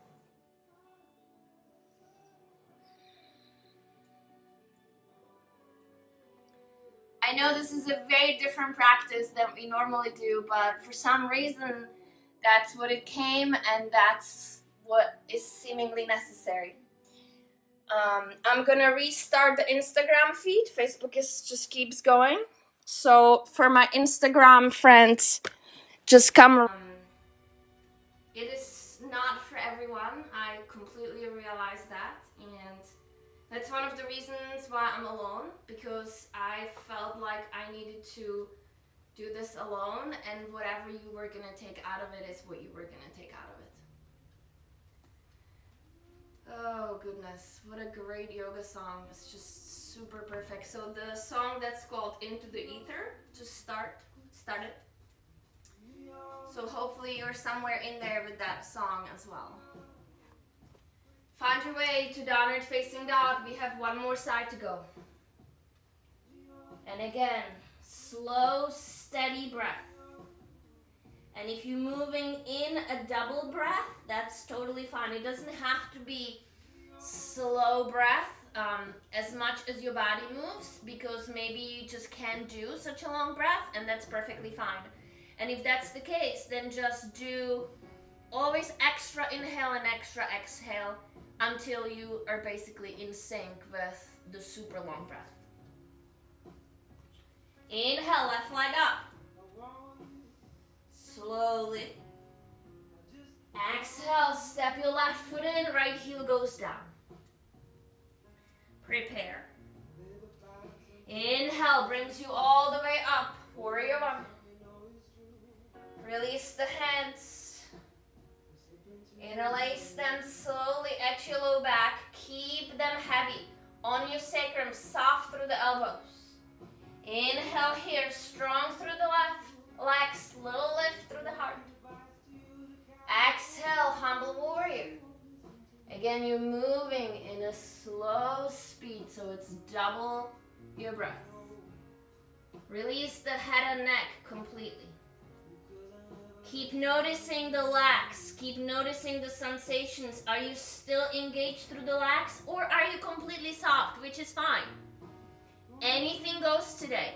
I know this is a very different practice than we normally do, but for some reason, that's what it came and that's what is seemingly necessary. I'm gonna restart the Instagram feed. Facebook just keeps going. So for my Instagram friends, just come. It is not for everyone. I completely realize that, and that's one of the reasons why I'm alone, because I felt like I needed to do this alone, and whatever you were gonna take out of it is what you were gonna take out of it. Oh goodness, what a great yoga song. It's just super perfect. So the song that's called Into the Ether, just start it. So hopefully you're somewhere in there with that song as well. Find your way to downward facing dog. We have one more side to go. And again, slow, steady breath. And if you're moving in a double breath, that's totally fine. It doesn't have to be slow breath as much as your body moves, because maybe you just can't do such a long breath, and that's perfectly fine. And if that's the case, then just do always extra inhale and extra exhale until you are basically in sync with the super long breath. Inhale, left leg up. Slowly. Exhale, step your left foot in, right heel goes down. Prepare. Inhale, brings you all the way up. Warrior one. Release the hands. Interlace them slowly at your low back. Keep them heavy on your sacrum, soft through the elbows. Inhale here, strong through the left legs, little lift through the heart. Exhale, humble warrior. Again, you're moving in a slow speed, so it's double your breath. Release the head and neck completely. Keep noticing the legs. Keep noticing the sensations. Are you still engaged through the legs, or are you completely soft, which is fine? Anything goes today.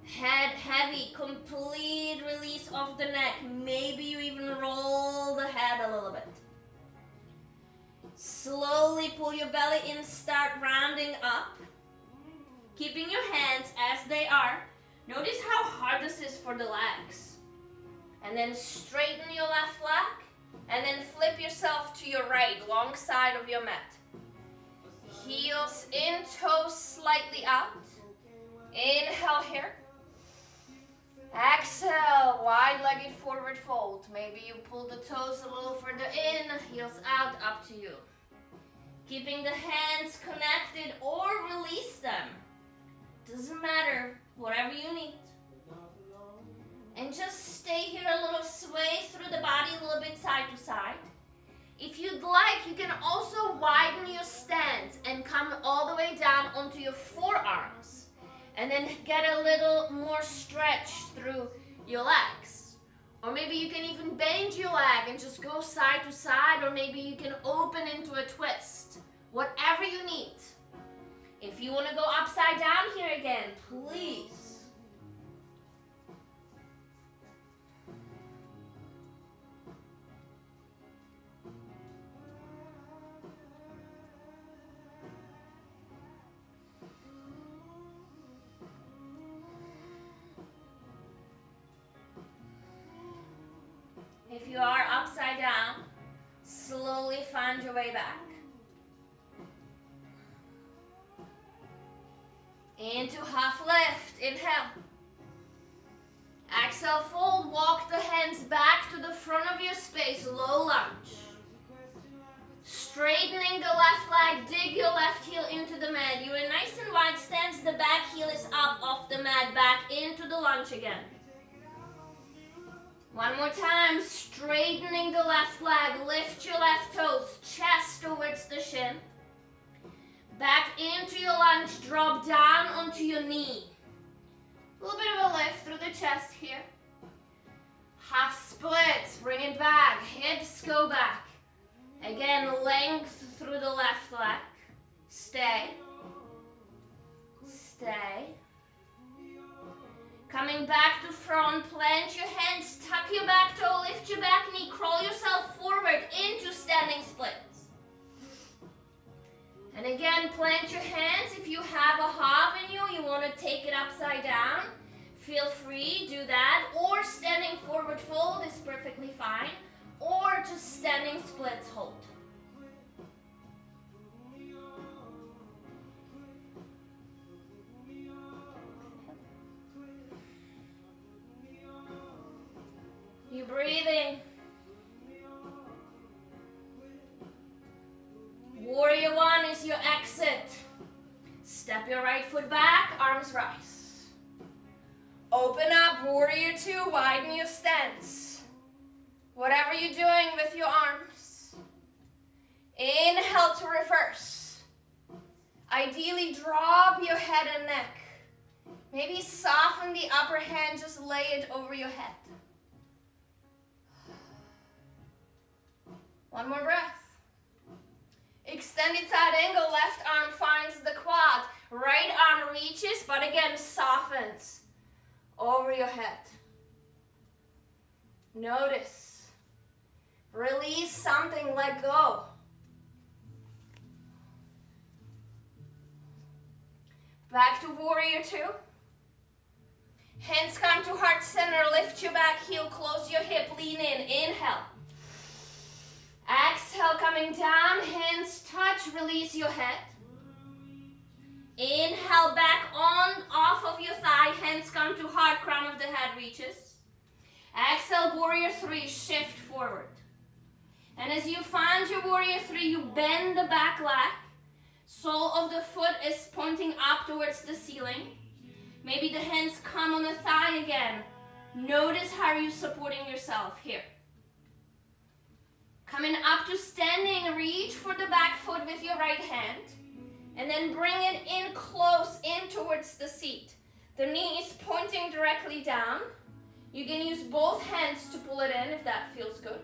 Head heavy, complete release of the neck. Maybe you even roll the head a little bit. Slowly pull your belly in, start rounding up. Keeping your hands as they are. Notice how hard this is for the legs. And then straighten your left leg. And then flip yourself to your right, long side of your mat. Heels in, toes slightly out. Inhale here. Exhale, wide-legged forward fold. Maybe you pull the toes a little further in, heels out, up to you. Keeping the hands connected or release them. Doesn't matter, whatever you need. And just stay here a little, sway through the body a little bit side to side. If you'd like, you can also widen your stance and come all the way down onto your forearms. And then get a little more stretch through your legs. Or maybe you can even bend your leg and just go side to side, or maybe you can open into a twist. Whatever you need. If you want to go upside down here again, please find your way back. Into half lift, inhale. Exhale, fold, walk the hands back to the front of your space, low lunge. Straightening the left leg, dig your left heel into the mat. You are nice and wide stance, the back heel is up off the mat, back into the lunge again. One more time, straightening the left leg, lift your left toes, chest towards the shin. Back into your lunge, drop down onto your knee. A little bit of a lift through the chest here. Half splits, bring it back, hips go back. Again, length through the left leg. Stay. Stay. Coming back to front, plant your hands, tuck your back toe, lift your back knee, crawl yourself forward into standing splits. And again, plant your hands. If you have a hop in you, you want to take it upside down, feel free, do that. Or standing forward fold is perfectly fine. Or just standing splits, hold. You breathing. Warrior one is your exit. Step your right foot back, arms rise. Open up, warrior two, widen your stance. Whatever you're doing with your arms. Inhale to reverse. Ideally, drop your head and neck. Maybe soften the upper hand, just lay it over your head. One more breath. Extended side angle, left arm finds the quad. Right arm reaches, but again softens over your head. Notice. Release something, let go. Back to warrior two. Hands come to heart center, lift your back heel, close your hip, lean in, inhale. Exhale, coming down, hands touch, release your head. Inhale, back on, off of your thigh, hands come to heart, crown of the head reaches. Exhale, warrior three, shift forward. And as you find your warrior three, you bend the back leg. Sole of the foot is pointing up towards the ceiling. Maybe the hands come on the thigh again. Notice how you're supporting yourself here. Coming up to standing, reach for the back foot with your right hand. And then bring it in close, in towards the seat. The knee is pointing directly down. You can use both hands to pull it in if that feels good.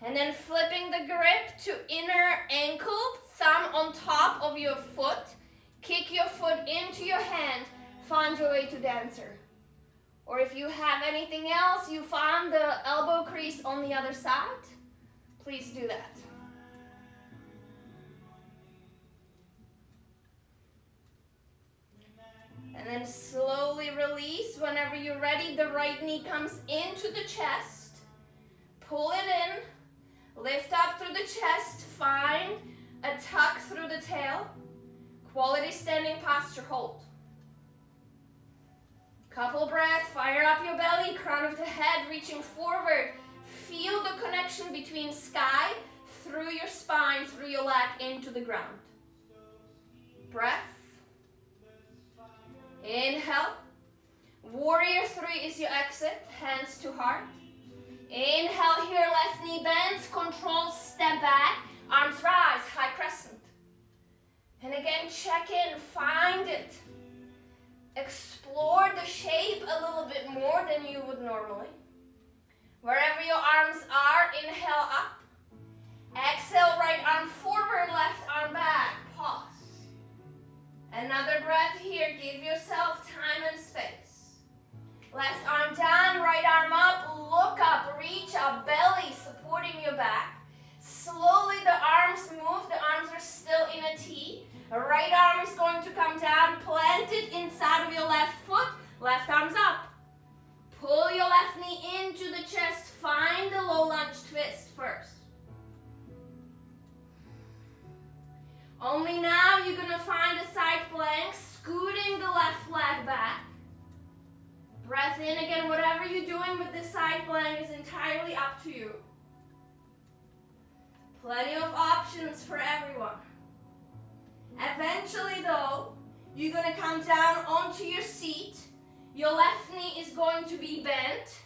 And then flipping the grip to inner ankle, thumb on top of your foot. Kick your foot into your hand, find your way to dancer. Or if you have anything else, you find the elbow crease on the other side, please do that. And then slowly release. Whenever you're ready, the right knee comes into the chest. Pull it in, lift up through the chest, find a tuck through the tail. Quality standing posture, hold. Couple breaths, fire up your belly, crown of the head reaching forward. Feel the connection between sky, through your spine, through your leg, into the ground. Breath. Inhale. Warrior three is your exit, hands to heart. Inhale here, left knee bends, control, step back, arms rise, high crescent. And again, check in, find it. Explore the shape a little bit more than you would normally. Wherever your arms are, inhale up. Exhale, right arm forward, left arm back. Pause. Another breath here. Give yourself time and space. Left arm down, right arm up. Look up, reach up, belly supporting your back. Slowly the arms move. The arms are still in a T. The right arm is going to come down, plant it inside of your left foot, left arm's up. Pull your left knee into the chest, find the low lunge twist first. Only now you're gonna find a side plank, scooting the left leg back. Breath in again. Whatever you're doing with this side plank is entirely up to you. Plenty of options for everyone. Eventually though, you're gonna come down onto your seat. Your left knee is going to be bent.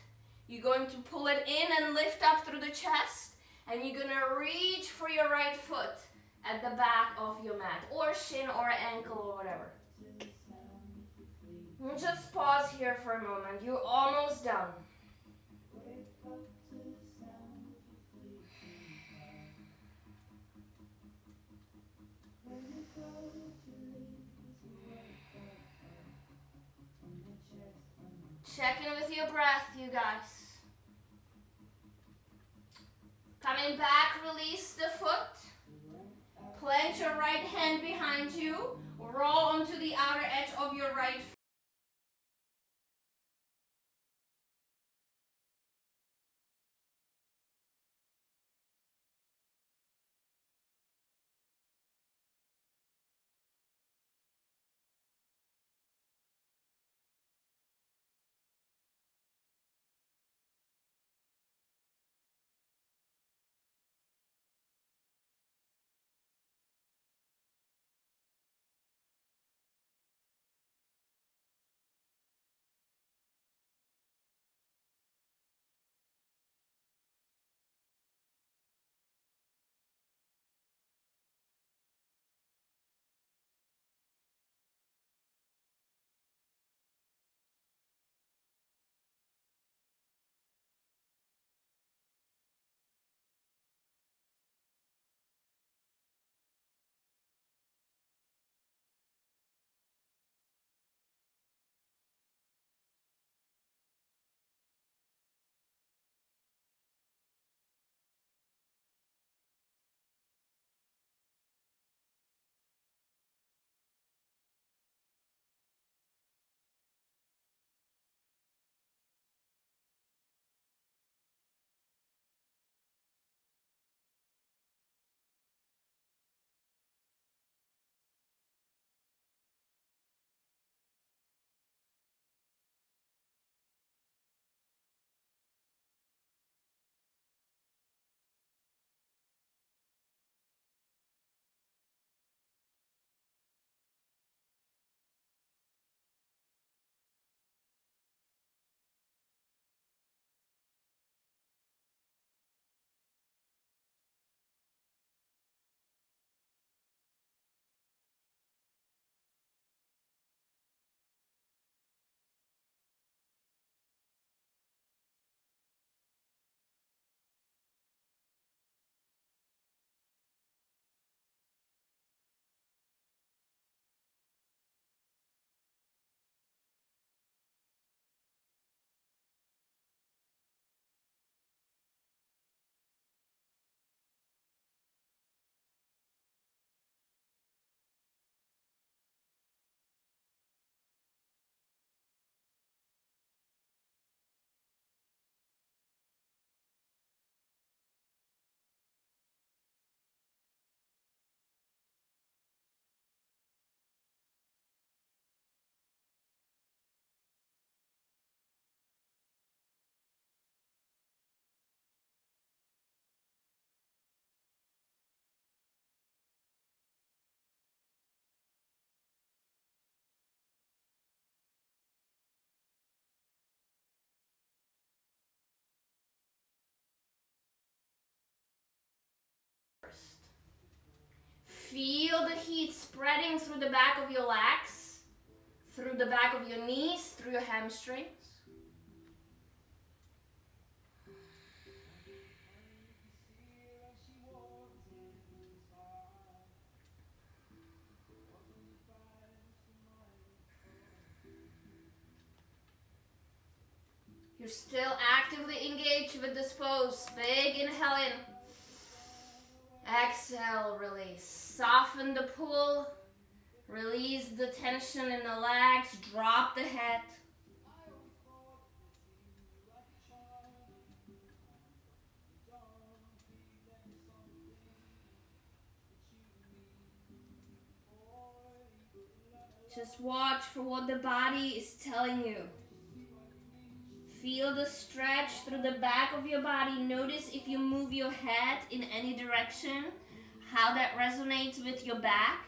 You're going to pull it in and lift up through the chest. And you're gonna reach for your right foot at the back of your mat, or shin or ankle or whatever. And just pause here for a moment. You're almost done. Check in with your breath, you guys. Coming back, release the foot. Plant your right hand behind you. Roll onto the outer edge of your right foot. Feel the heat spreading through the back of your legs, through the back of your knees, through your hamstrings. You're still actively engaged with this pose. Big inhale in. Exhale, release. Soften the pull. Release the tension in the legs. Drop the head. Just watch for what the body is telling you. Feel the stretch through the back of your body. Notice if you move your head in any direction, how that resonates with your back.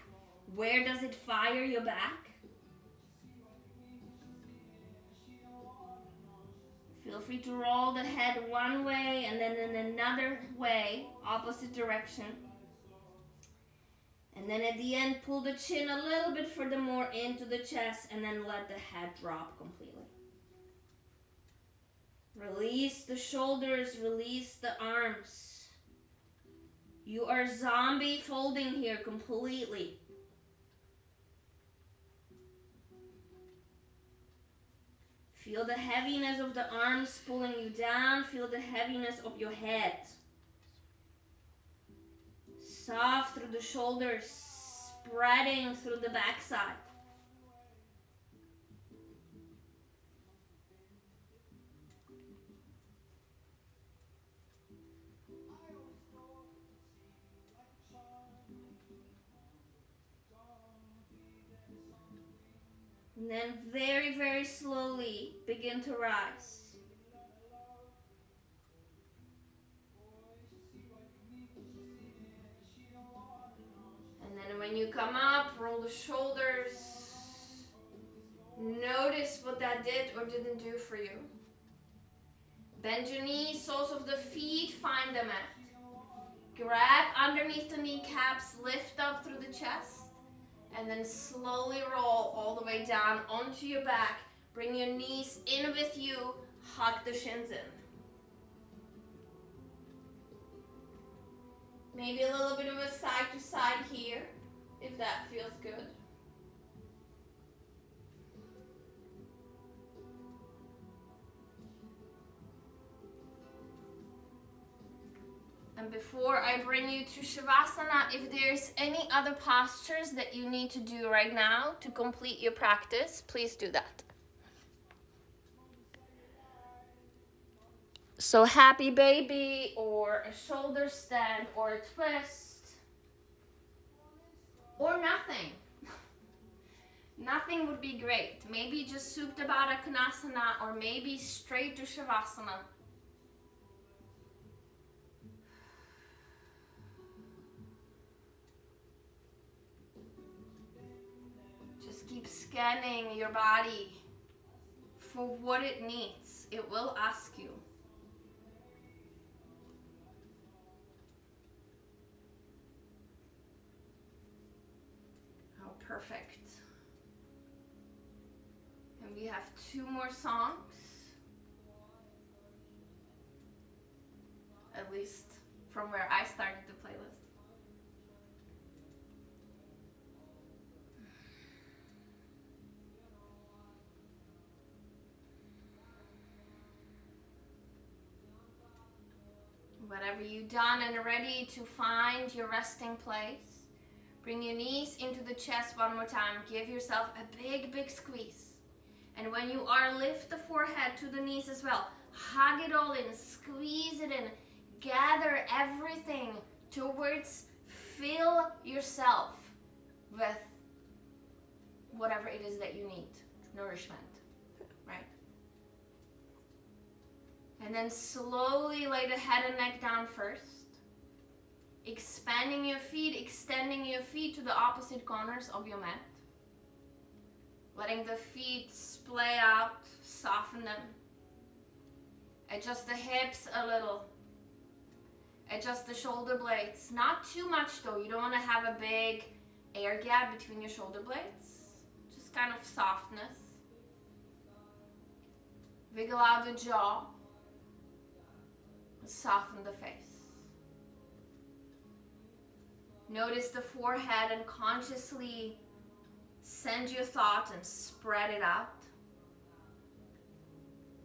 Where does it fire your back? Feel free to roll the head one way and then in another way, opposite direction. And then at the end, pull the chin a little bit further more into the chest and then let the head drop completely. Release the shoulders, release the arms. You are zombie folding here completely. Feel the heaviness of the arms pulling you down. Feel the heaviness of your head. Soft through the shoulders, spreading through the backside. And then very, very slowly begin to rise. And then when you come up, roll the shoulders. Notice what that did or didn't do for you. Bend your knees, soles of the feet, find the mat. Grab underneath the kneecaps, lift up through the chest, and then slowly roll all the way down onto your back. Bring your knees in with you, hug the shins in. Maybe a little bit of a side to side here, if that feels good. And before I bring you to Shavasana, if there's any other postures that you need to do right now to complete your practice, please do that. So happy baby, or a shoulder stand, or a twist, or nothing. Nothing would be great. Maybe just Supta Baddha Konasana, or maybe straight to Shavasana. Just keep scanning your body for what it needs. It will ask you. How perfect. And we have 2 more songs. At least from where I started the playlist. Whatever you've done and ready to find your resting place, bring your knees into the chest one more time. Give yourself a big, big squeeze. And when you are, lift the forehead to the knees as well. Hug it all in, squeeze it in. Gather everything towards, fill yourself with whatever it is that you need, nourishment, right? And then slowly lay the head and neck down first. Expanding your feet, extending your feet to the opposite corners of your mat. Letting the feet splay out, soften them. Adjust the hips a little. Adjust the shoulder blades. Not too much though. You don't want to have a big air gap between your shoulder blades. Just kind of softness. Wiggle out the jaw. Soften the face. Notice the forehead and consciously send your thoughts and spread it out.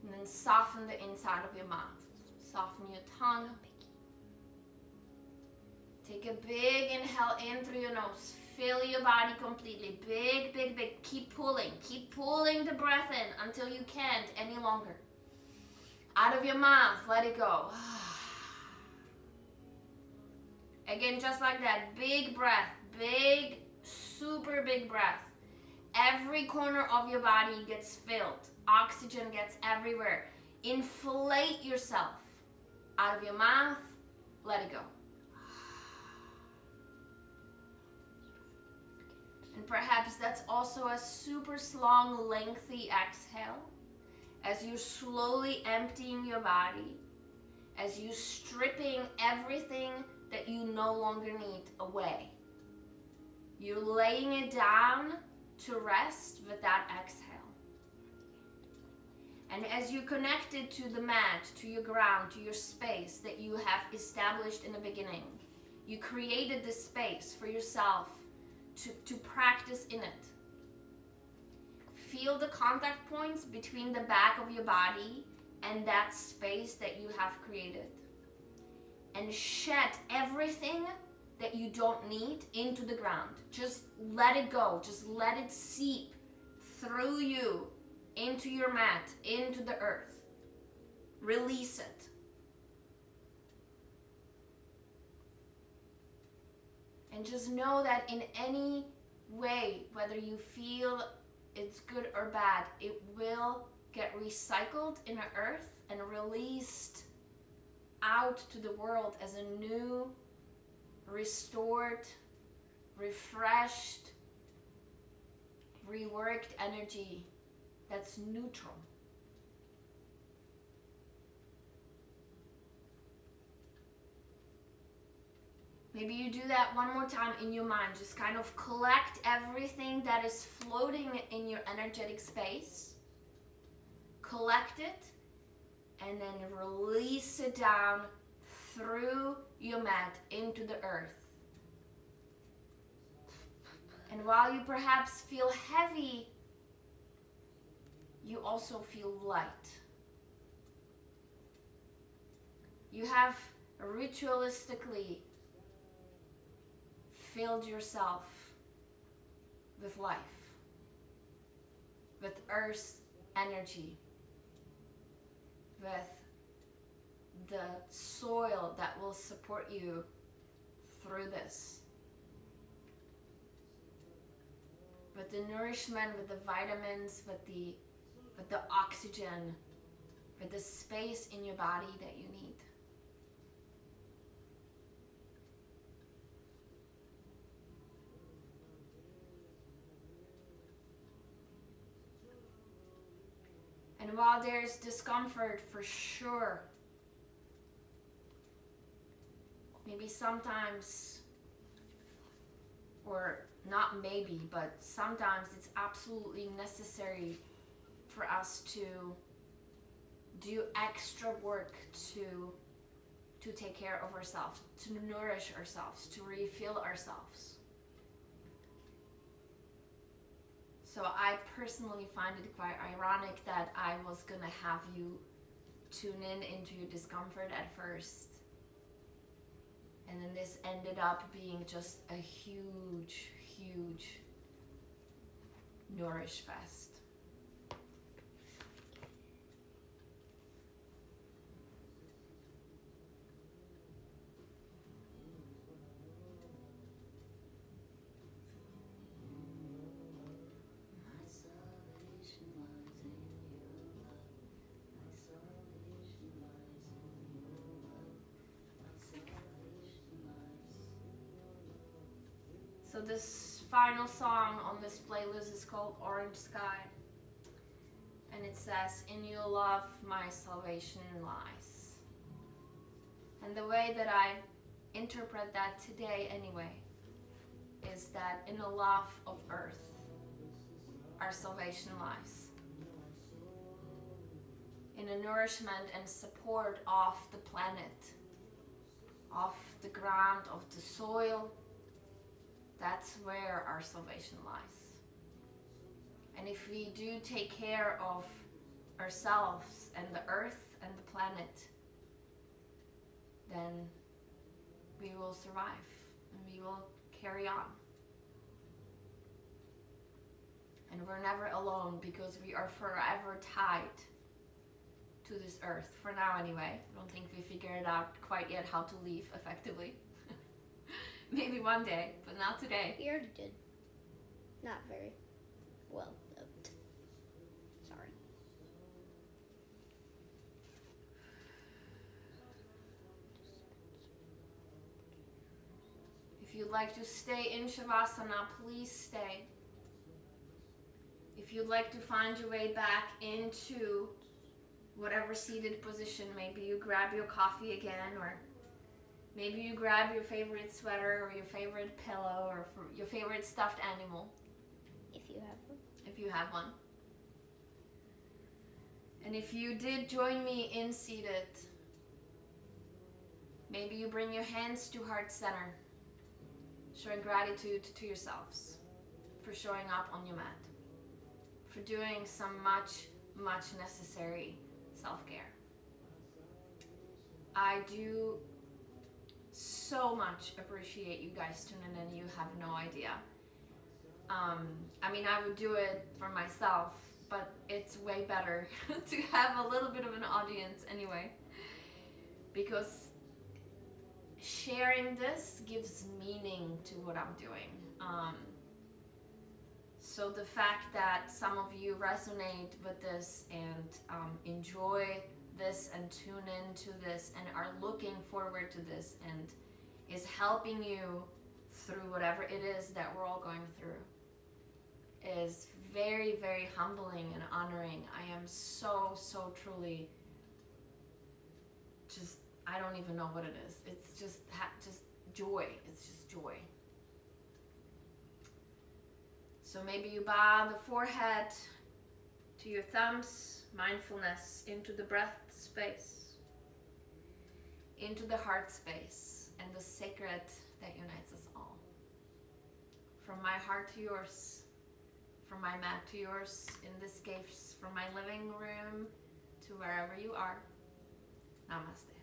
And then soften the inside of your mouth. Soften your tongue. Take a big inhale in through your nose. Fill your body completely. Big, big, big. Keep pulling. Keep pulling the breath in until you can't any longer. Out of your mouth, let it go. Again, just like that. Big breath. Big, super big breath. Every corner of your body gets filled. Oxygen gets everywhere. Inflate yourself. Out of your mouth, let it go. And perhaps that's also a super long, lengthy exhale. As you're slowly emptying your body, as you're stripping everything that you no longer need away. You're laying it down to rest with that exhale. And as you're connected to the mat, to your ground, to your space that you have established in the beginning, you created this space for yourself to practice in it. Feel the contact points between the back of your body and that space that you have created. And shed everything that you don't need into the ground. Just let it go. Just let it seep through you into your mat, into the earth. Release it. And just know that in any way, whether you feel it's good or bad, it will get recycled in the earth and released out to the world as a new, restored, refreshed, reworked energy that's neutral. Maybe you do that one more time in your mind. Just kind of collect everything that is floating in your energetic space. Collect it and then release it down through your mat into the earth. And while you perhaps feel heavy, you also feel light. You have ritualistically filled yourself with life, with earth's energy, with the soil that will support you through this. With the nourishment, with the vitamins, with the oxygen, with the space in your body that you need. And while there's discomfort for sure, maybe sometimes, or not maybe, but sometimes it's absolutely necessary for us to do extra work to take care of ourselves, to nourish ourselves, to refill ourselves. So I personally find it quite ironic that I was gonna have you tune in into your discomfort at first. And then this ended up being just a huge, huge nourish fest. So this final song on this playlist is called Orange Sky. And it says, "In your love my salvation lies." And the way that I interpret that today anyway, is that in the love of earth, our salvation lies. In the nourishment and support of the planet, of the ground, of the soil, that's where our salvation lies. And if we do take care of ourselves and the earth and the planet, then we will survive and we will carry on. And we're never alone because we are forever tied to this earth. For now anyway. I don't think we figured out quite yet how to leave effectively. Maybe one day, but not today. We already did. Not very. Well, sorry. If you'd like to stay in Shavasana, please stay. If you'd like to find your way back into whatever seated position, maybe you grab your coffee again, or maybe you grab your favorite sweater or your favorite pillow or your favorite stuffed animal. If you have one. If you have one. And if you did join me in seated, maybe you bring your hands to heart center, showing gratitude to yourselves for showing up on your mat, for doing some much, much necessary self-care. I do so much appreciate you guys tuning in. You have no idea. I mean, I would do it for myself, but it's way better to have a little bit of an audience anyway, because sharing this gives meaning to what I'm doing. So the fact that some of you resonate with this and enjoy this and tune into this and are looking forward to this and is helping you through whatever it is that we're all going through is very, very humbling and honoring. I am so, so truly just, I don't even know what it is. It's just joy. It's just joy. So maybe you bow the forehead to your thumbs, mindfulness into the breath space, into the heart space, and the sacred that unites us all. From my heart to yours, from my mat to yours, in this case, from my living room to wherever you are. Namaste.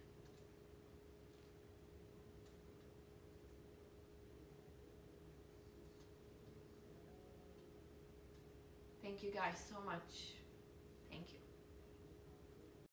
Thank you guys so much